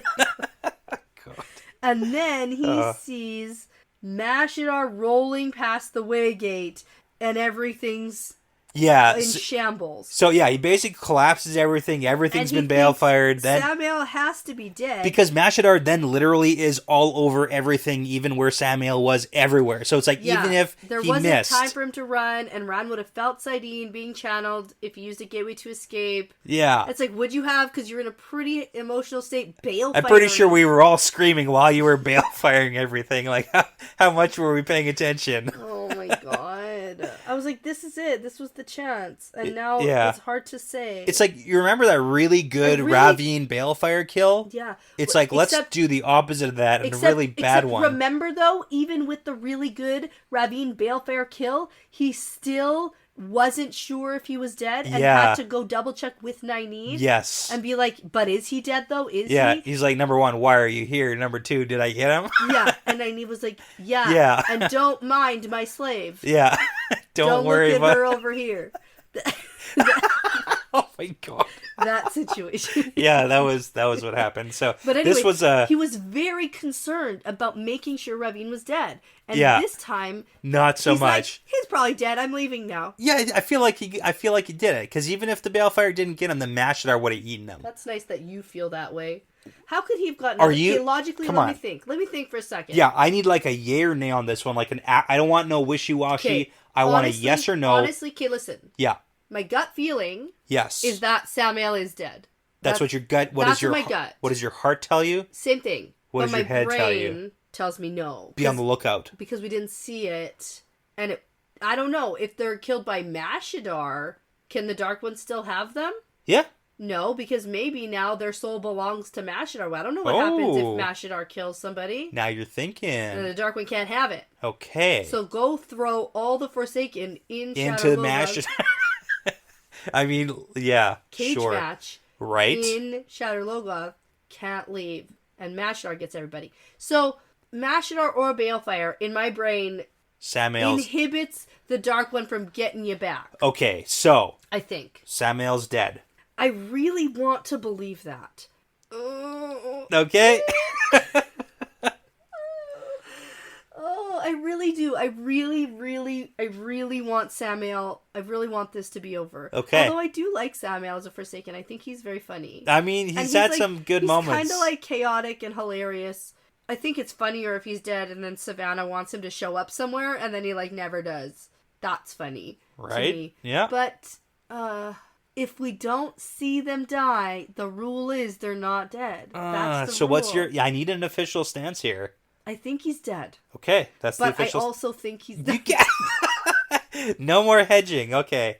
God. And then he sees Mashadar rolling past the Waygate, and everything's in shambles. So he basically collapses everything. Everything's been balefired. Then Samael has to be dead. Because Mashadar then literally is all over everything, even where Samael was everywhere. So it's even if there he wasn't missed time for him to run, and Rand would have felt Sidene being channeled if he used a gateway to escape. Yeah. It's would you have, because you're in a pretty emotional state, balefire? I'm pretty sure we were all screaming while you were balefiring everything. How much were we paying attention? Oh my god. I was this is it. This was the chance. And now it's hard to say. It's you remember that really good Ravine balefire kill? Yeah. It's let's do the opposite of that and a really bad one. Remember though, even with the really good Ravine balefire kill, he still wasn't sure if he was dead and had to go double check with Nynaeve. Yes. And be but is he dead though? Is he? Yeah, he's number one, why are you here? Number two, did I get him? Yeah, and Nynaeve was yeah. And don't mind my slave. Yeah. Don't worry look at her over here. Oh my god. That situation. Yeah, that was what happened. So but anyway, this was he was very concerned about making sure Ravine was dead. And this time not so much. He's probably dead. I'm leaving now. Yeah, I feel like he did it, because even if the balefire didn't get him, the Mashadar would have eaten him. That's nice that you feel that way. How could he have gotten logically, Come let on. me think. Let me think for a second. Yeah, I need a yay or nay on this one. I don't want no wishy-washy. Okay. I want a yes or no. Honestly, listen. Yeah. My gut feeling is that Samael is dead. That's what your gut... That's my gut. What does your heart tell you? Same thing. What does your head tell you? My brain tells me no. Be on the lookout. Because we didn't see it. And I don't know. If they're killed by Mashadar, can the Dark Ones still have them? Yeah. No, because maybe now their soul belongs to Mashadar. I don't know what happens if Mashadar kills somebody. Now you're thinking. And the Dark One can't have it. Okay. So go throw all the Forsaken into Mashadar. I mean, yeah, cage match. Right. In Shadar Logoth, can't leave. And Mashadar gets everybody. So, Mashadar or Balefire, in my brain, Samael's inhibits the Dark One from getting you back. Okay, so I think. Samael's dead. I really want to believe that. Okay. I really do. I really want Samael. I really want this to be over. Okay. Although I do like Samael as a Forsaken. I think he's very funny. I mean, he's had some good moments. He's kind of chaotic and hilarious. I think it's funnier if he's dead and then Savannah wants him to show up somewhere and then he never does. That's funny. Right? To me. Yeah. But if we don't see them die, the rule is they're not dead. That's the rule. What's your... I need an official stance here. I think he's dead. Okay, that's the official... But I also think he's dead. No more hedging. Okay.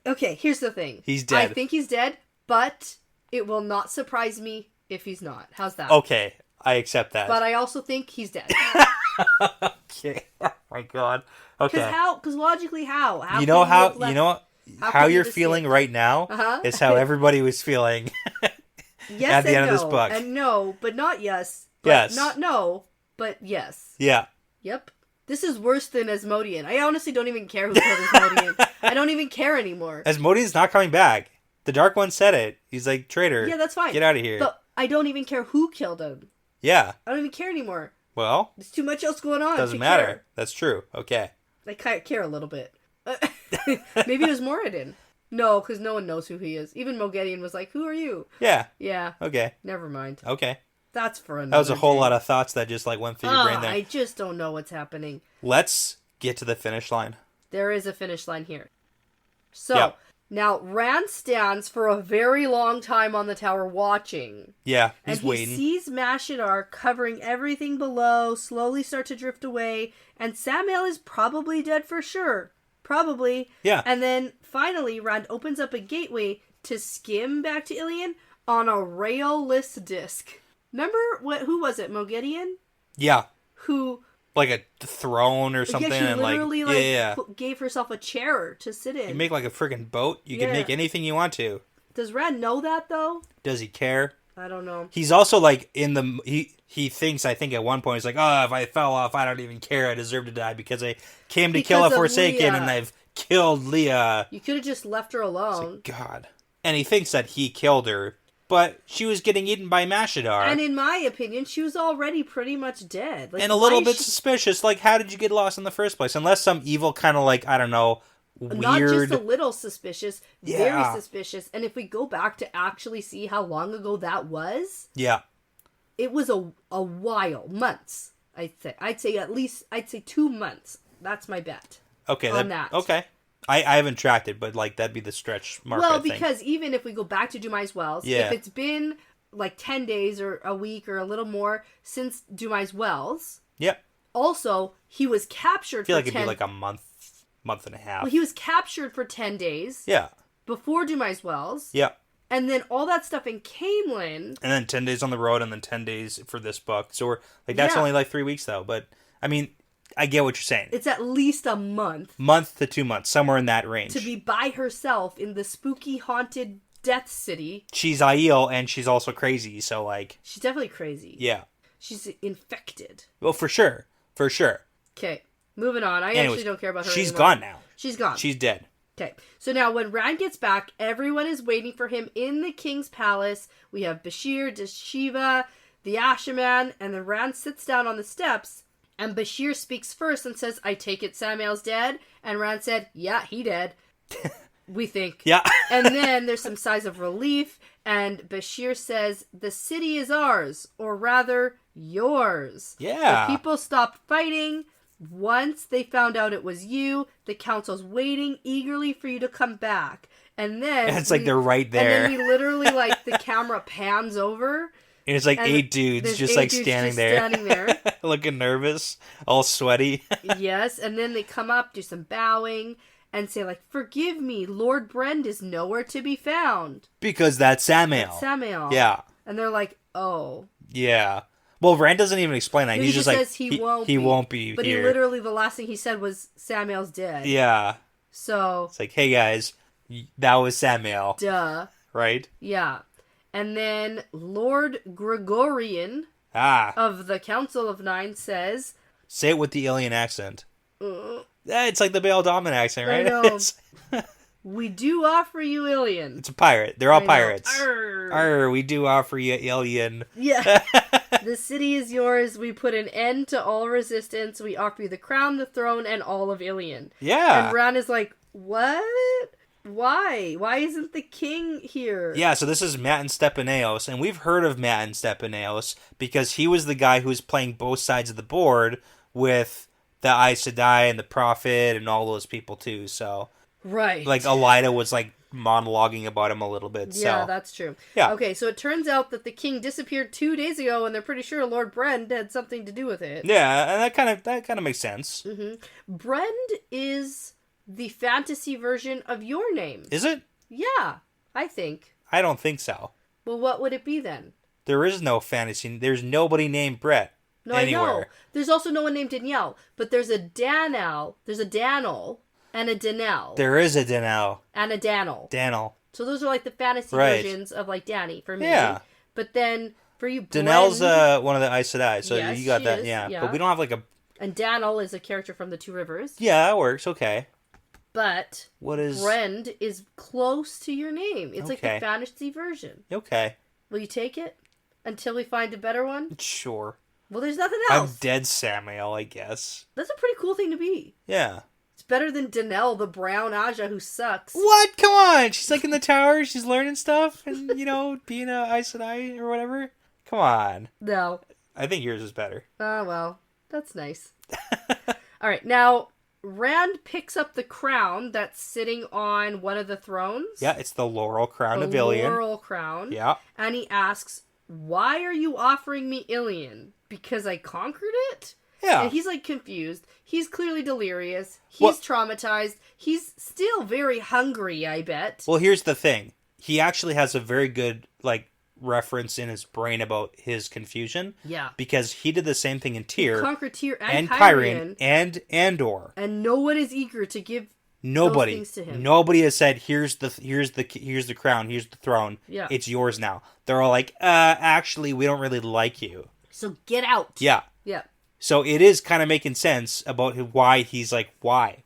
Okay, here's the thing. He's dead. I think he's dead, but it will not surprise me if he's not. How's that? Okay, I accept that. But I also think he's dead. Okay. Oh my god. Okay. Because logically, how? You know how you're feeling right now Uh-huh. is how everybody was feeling Yes at the and end no. of this book. And no, but not yes. But Yes. Not no, but yes. Yeah. Yep. This is worse than Asmodian. I honestly don't even care who killed Asmodian. I don't even care anymore. Asmodian's not coming back. The Dark One said it. He's like, traitor. Yeah, that's fine. Get out of here. But I don't even care who killed him. Yeah. I don't even care anymore. Well, There's too much else going on. doesn't to matter. care. That's true. Okay. I care a little bit. Maybe it was Moradin. No, because no one knows who he is. Even Moghedien was like, who are you? Yeah. Yeah. Okay. Never mind. Okay. That's for another That was a whole day. lot of thoughts that just like went through your brain there. I just don't know what's happening. Let's get to the finish line. There is a finish line here. So, Yep. now Rand stands for a very long time on the tower watching. Yeah, he's And he waiting. sees Mashadar covering everything below, slowly start to drift away, and Samael is probably dead for sure. Probably. Yeah. And then, finally, Rand opens up a gateway to skim back to Ilian on a rail-less disc. Remember, who was it, Moghedien? Yeah. Who... Like a throne or something. Yeah, she and literally, yeah. gave herself a chair to sit in. You make like a freaking boat. You can Yeah. make anything you want to. Does Rand know that, though? Does he care? I don't know. He's also like in the he thinks, I think at one point he's like, oh, if I fell off, I don't even care. I deserve to die because I came to kill a Because of Forsaken Leah. and I've killed Leah. You could have just left her alone. God. And he thinks that he killed her, but she was getting eaten by Mashadar. And in my opinion, she was already pretty much dead. Like, And a little why bit is she- suspicious. Like, how did you get lost in the first place? Unless some evil kind of like, I don't know, weird. Not just a little suspicious, very Yeah. suspicious. And if we go back to actually see how long ago that was, Yeah. it was a while, months. I'd say 2 months. That's my bet. Okay. On that. Okay. I haven't tracked it, but like that'd be the stretch mark. Well, I think. because even if we go back to Dumai's Wells, Yeah. if it's been like 10 days or a week or a little more since Dumai's Wells, Yep. also he was captured I feel for like it'd 10 be like a month and a half. Well, he was captured for 10 days Yeah. before Dumai's Wells. Yeah. And then all that stuff in Camelin. And then 10 days on the road and then 10 days for this book. So we're like, that's Yeah. only like 3 weeks though. But I mean, I get what you're saying. It's at least a month Month to 2 months, somewhere in that range. to be by herself in the spooky, haunted Death City. She's Aiel and she's also crazy. So like, She's definitely crazy. yeah. She's infected. Well, for sure. For sure. Okay, moving on. I Anyways, actually don't care about her She's anymore. gone now. She's gone. She's dead. Okay, so now when Rand gets back, everyone is waiting for him in the king's palace. We have Bashir, Deshiva, the Ashaman, and then Rand sits down on the steps, and Bashir speaks first and says, I take it Samael's dead? And Rand said, yeah, he dead. We think. Yeah. And then there's some sighs of relief, and Bashir says, the city is ours, or rather, yours. Yeah. The people stopped fighting. Once they found out it was you, the council's waiting eagerly for you to come back. And then... And it's like they're right there. And then we literally, like, the camera pans over. And it's like and 8 dudes there's just 8 like dudes standing just there. standing there. Looking nervous, all sweaty. Yes, and then they come up, do some bowing, and say, like, forgive me, Lord Brend is nowhere to be found. Because that's Samael. That's Samael. Yeah. And they're like, oh. Yeah. Well, Rand doesn't even explain that. No, He's he just just like, says he won't be. be But here. he literally, the last thing he said was, Samael's dead. Yeah. So, It's like, hey guys, that was Samael, duh. right? Yeah. And then Lord Gregorian Ah. of the Council of Nine says, Say it with the Ilian accent. "Uh, Yeah, it's like the Bail Domin accent, right? I know. It's, we do offer you Ilian. it's a pirate. They're all I know. pirates. Arr. Arr, we do offer you Ilian. Yeah. The city is yours. We put an end to all resistance. We offer you the crown, the throne, and all of Ilian. Yeah. And Ran is like, what? Why? Why isn't the king here? Yeah, so this is Matin Stepaneos, and we've heard of Matin Stepaneos because he was the guy who was playing both sides of the board with the Aes Sedai and the Prophet and all those people too. So, Right. like, Elida was like monologuing about him a little bit. Yeah, So, that's true. Yeah. Okay, so it turns out that the king disappeared 2 days ago, and they're pretty sure Lord Brend had something to do with it. yeah, and that kind of makes sense. Brend is the fantasy version of your name. Is it? Yeah, I think. I don't think so. Well, what would it be then? There is no fantasy. There's nobody named Brett. No, anywhere. I know. There's also no one named Danielle, but there's a Danelle, there's a Danel, and a Danelle. There is a Danelle. And a Danel. Danel. So those are like the fantasy versions of like Danny for me. Yeah. But then for you, Brent, Danelle's one of the Aes Sedai, so yes, you got she that. is, Yeah. yeah. But we don't have like a... And Danel is a character from the Two Rivers. Yeah, that works. Okay. But what is... Brend is close to your name. It's like the fantasy version. Okay. Will you take it until we find a better one? Sure. Well, there's nothing else. I'm dead Samael, I guess. That's a pretty cool thing to be. Yeah. It's better than Danelle, the brown Aja who sucks. What? Come on! She's like in the tower, she's learning stuff, and, being a Aes Sedai or whatever. Come on. No. I think yours is better. Oh, well. That's nice. Alright, now, Rand picks up the crown that's sitting on one of the thrones. Yeah, it's the laurel crown of Ilian. The laurel crown. Yeah. And he asks, why are you offering me Ilian? Because I conquered it? Yeah. And he's, like, confused. He's clearly delirious. He's traumatized. He's still very hungry, I bet. Well, here's the thing. He actually has a very good, reference in his brain about his confusion. Yeah. Because he did the same thing in Tyr. He conquered Tyr and Kyrian and Andor. And no one is eager to give those things to him. Nobody has said, here's the crown, here's the throne. Yeah. It's yours now. They're all like, actually, we don't really like you. So get out. Yeah. Yeah. So it is kind of making sense about why he's like, why?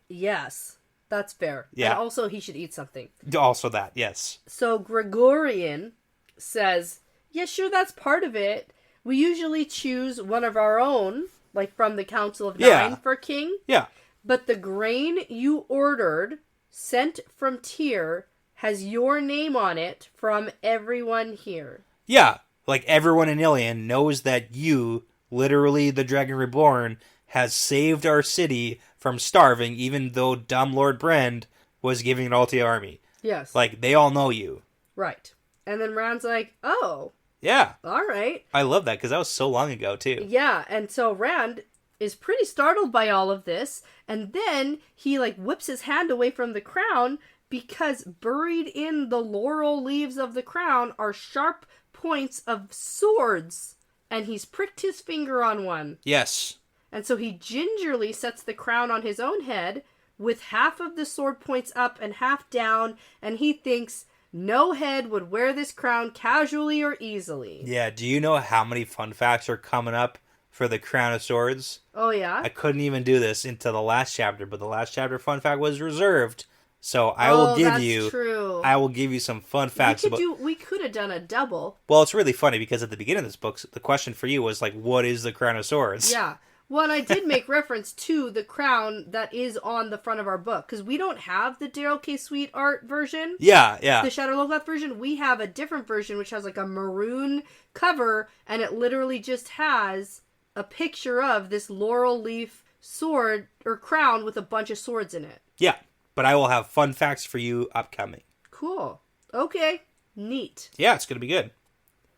Yes. That's fair. Yeah. And also he should eat something. Also that, yes. So Gregorian says, yeah, sure, that's part of it. We usually choose one of our own, like from the Council of Nine for king. Yeah. But the grain you ordered, sent from Tyr, has your name on it from everyone here. Yeah. Like everyone in Ilian knows that you, literally the Dragon Reborn, has saved our city from starving, even though dumb Lord Brend was giving it all to the army. Yes. Like, they all know you. Right. And then Rand's like, oh. Yeah. All right. I love that, because that was so long ago, too. Yeah, and so Rand is pretty startled by all of this, and then he, whips his hand away from the crown, because buried in the laurel leaves of the crown are sharp points of swords, and he's pricked his finger on one. Yes. And so he gingerly sets the crown on his own head, with half of the sword points up and half down, and he thinks no head would wear this crown casually or easily. Yeah, do you know how many fun facts are coming up for the Crown of Swords? Oh, yeah? I couldn't even do this into the last chapter, but the last chapter fun fact was reserved. So I will give you... True. I will give you some fun facts We could have done a double. Well, it's really funny, because at the beginning of this book, the question for you was, what is the Crown of Swords? Yeah. Well, and I did make reference to the crown that is on the front of our book, because we don't have the Daryl K. Sweet art version. Yeah. The Shadar Logoth version. We have a different version, which has a maroon cover, and it literally just has a picture of this laurel leaf sword, or crown, with a bunch of swords in it. Yeah, but I will have fun facts for you upcoming. Cool. Okay. Neat. Yeah, it's going to be good.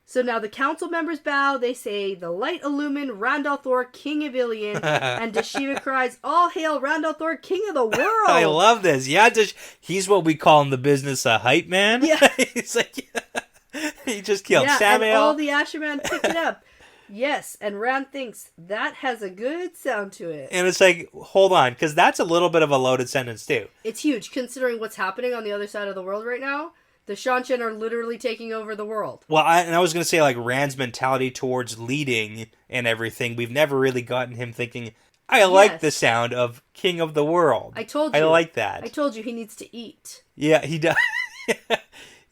So now the council members bow, they say, the light illumine Randall Thor, king of Ilian, and Dashiva cries, all hail Randall Thor, king of the world! I love this. Yeah, he's what we call in the business a hype man. Yeah. He's like, he just killed Samael. And all the Ashaman pick it up. Yes, and Rand thinks, that has a good sound to it. And it's like, hold on, because that's a little bit of a loaded sentence, too. It's huge, considering what's happening on the other side of the world right now. The Shanshan are literally taking over the world. Well, I was going to say, Rand's mentality towards leading and everything, we've never really gotten him thinking, I like the sound of king of the world. I told you. I like that. I told you he needs to eat. Yeah, he does.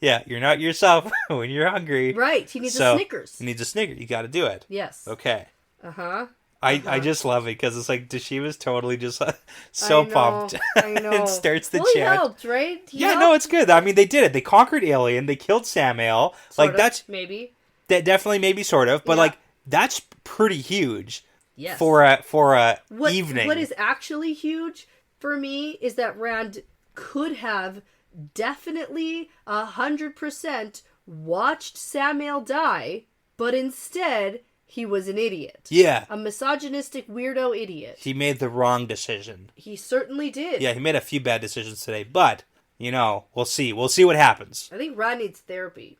Yeah, you're not yourself when you're hungry. Right, he needs a Snickers. He needs a Snickers. You got to do it. Yes. Okay. Uh-huh. I just love it, because it's Dashiva's totally just so pumped. I know. And starts the chant. He helped, right? He helped. No, it's good. I mean, they did it. They conquered Ilian. They killed Samael. Sort of, that's maybe. That definitely, maybe, sort of. But that's pretty huge. Yes. For a evening. What is actually huge for me is that Rand could have definitely 100% watched Samael die, but instead he was an idiot. Yeah. A misogynistic weirdo idiot. He made the wrong decision. He certainly did. Yeah, he made a few bad decisions today, but, we'll see. We'll see what happens. I think Rand needs therapy.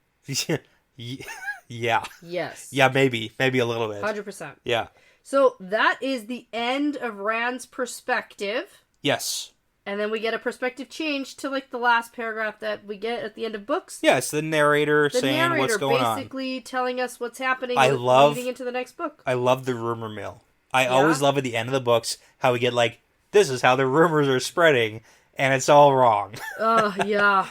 Yeah. Yes. Yeah, maybe. Maybe a little bit. 100%. Yeah. So that is the end of Rand's perspective. Yes. And then we get a perspective change to like the last paragraph that we get at the end of books. Yeah, it's the narrator saying what's going on. Basically telling us what's happening leading into the next book. I love the rumor mill. I always love at the end of the books how we get like, this is how the rumors are spreading, and it's all wrong. Oh, yeah.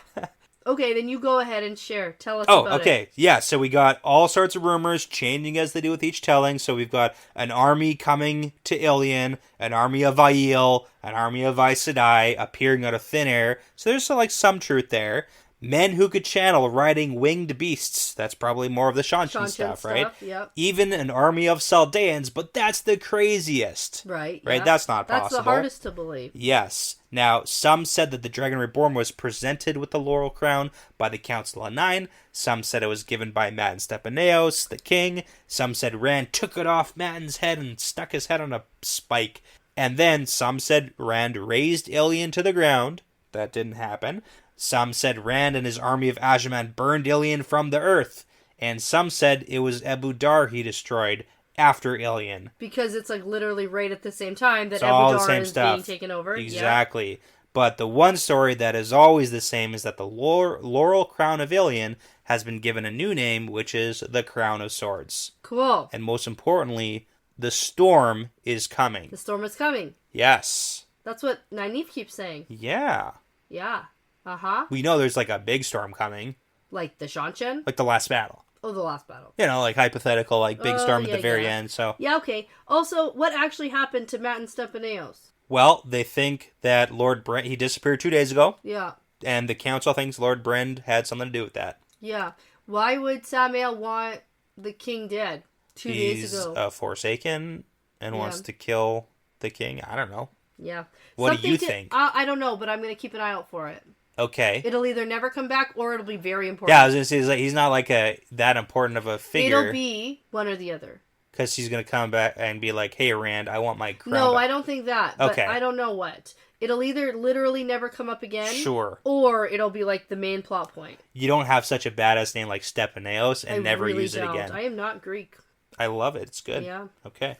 Okay, then you go ahead and share. Tell us about it. Oh, okay. Yeah, so we got all sorts of rumors changing as they do with each telling. So we've got an army coming to Ilian, an army of Aiel, an army of Aes Sedai appearing out of thin air. So there's some truth there. Men who could channel riding winged beasts. That's probably more of the Shanshan stuff, right? Yep. Even an army of Saldeans, but that's the craziest. Right. Right, that's not possible. That's the hardest to believe. Yes. Now, some said that the Dragon Reborn was presented with the laurel crown by the Council of Nine. Some said it was given by Matin Stepaneos, the king. Some said Rand took it off Matin's head and stuck his head on a spike. And then some said Rand raised Ilian to the ground. That didn't happen. Some said Rand and his army of Ashaman burned Ilian from the earth. And some said it was Ebu Dar he destroyed after Ilian. Because it's like literally right at the same time that Ebu Dar is being taken over. Exactly. Yeah. But the one story that is always the same is that the laurel crown of Ilian has been given a new name, which is the Crown of Swords. Cool. And most importantly, the storm is coming. The storm is coming. Yes. That's what Nynaeve keeps saying. Yeah. Yeah. Uh-huh. We know there's like a big storm coming. Like the Shanshan? Like the last battle. Oh, the last battle. Like hypothetical, like big storm at the very end, so. Yeah, okay. Also, what actually happened to Matin Stepaneos? Well, they think that Lord Brent, he disappeared 2 days ago. Yeah. And the council thinks Lord Brend had something to do with that. Yeah. Why would Samael want the king dead 2 days ago? He's a Forsaken and wants to kill the king. I don't know. Yeah. What do you think? I don't know, but I'm going to keep an eye out for it. Okay. It'll either never come back or it'll be very important. Yeah, I was going to say, he's not like that important of a figure. It'll be one or the other. Because he's going to come back and be like, hey, Rand, I want my crown No, back. I don't think that. But I don't know what. It'll either literally never come up again. Sure. Or it'll be like the main plot point. You don't have such a badass name like Stepaneos and never use it again. I am not Greek. I love it. It's good. Yeah. Okay.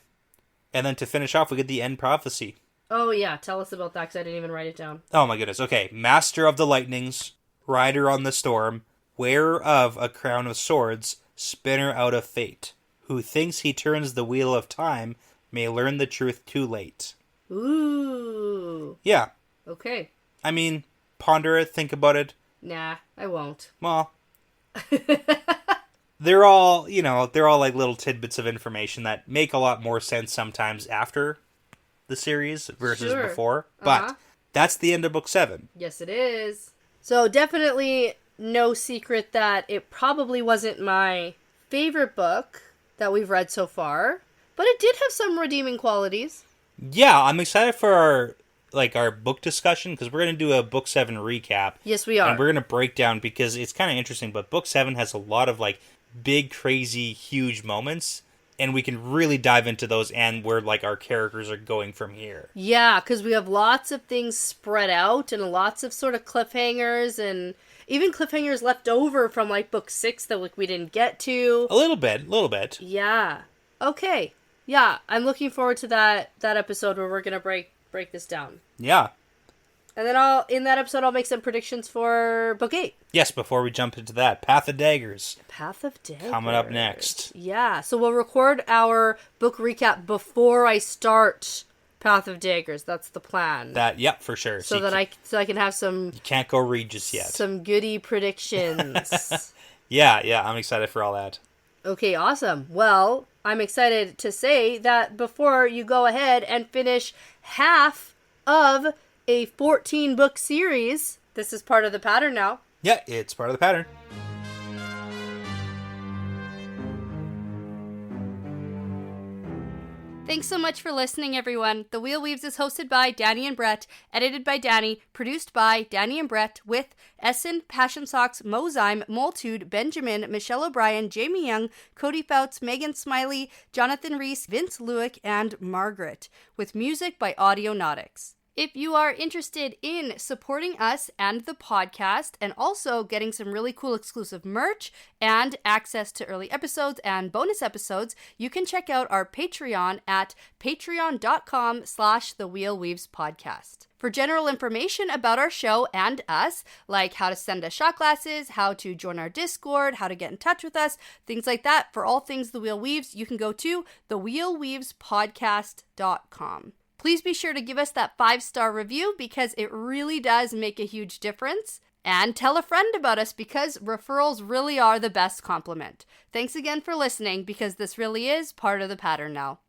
And then to finish off, we get the end prophecy. Oh, yeah. Tell us about that because I didn't even write it down. Oh, my goodness. Okay. Master of the lightnings, rider on the storm, wearer of a crown of swords, spinner out of fate, who thinks he turns the wheel of time may learn the truth too late. Ooh. Yeah. Okay. I mean, ponder it, think about it. Nah, I won't. Well, they're all like little tidbits of information that make a lot more sense sometimes after the series versus before. But that's the end of book 7. Yes, it is. So definitely no secret that it probably wasn't my favorite book that we've read so far, but it did have some redeeming qualities. Yeah, I'm excited for our book discussion because we're going to do a book 7 recap. Yes, we are. And we're going to break down because it's kind of interesting, but book 7 has a lot of big, crazy, huge moments. And we can really dive into those and where our characters are going from here. Yeah, because we have lots of things spread out and lots of sort of cliffhangers and even cliffhangers left over from book 6 that we didn't get to. A little bit. Yeah. Okay. Yeah, I'm looking forward to that episode where we're gonna break this down. Yeah. And then in that episode I'll make some predictions for book 8. Yes, before we jump into that, Path of Daggers. Path of Daggers. Coming up next. Yeah, so we'll record our book recap before I start Path of Daggers. That's the plan. Yep, for sure. So I can have some... You can't go read just yet. Some goody predictions. Yeah, I'm excited for all that. Okay, awesome. Well, I'm excited to say that before you go ahead and finish half of a 14-book series, this is part of the pattern now. Yeah, it's part of the pattern. Thanks so much for listening, everyone. The Wheel Weaves is hosted by Dani and Brett, edited by Dani, produced by Dani and Brett, with Essen, Passion Socks, Mozyme, Moltude, Benjamin, Michelle O'Brien, Jamie Young, Cody Fouts, Megan Smiley, Jonathan Reese, Vince Lewick, and Margaret, with music by Audionautics. If you are interested in supporting us and the podcast and also getting some really cool exclusive merch and access to early episodes and bonus episodes, you can check out our Patreon at patreon.com/thewheelweavespodcast. For general information about our show and us, like how to send us shot glasses, how to join our Discord, how to get in touch with us, things like that, for all things The Wheel Weaves, you can go to thewheelweavespodcast.com. Please be sure to give us that 5-star review because it really does make a huge difference. And tell a friend about us because referrals really are the best compliment. Thanks again for listening because this really is part of the pattern now.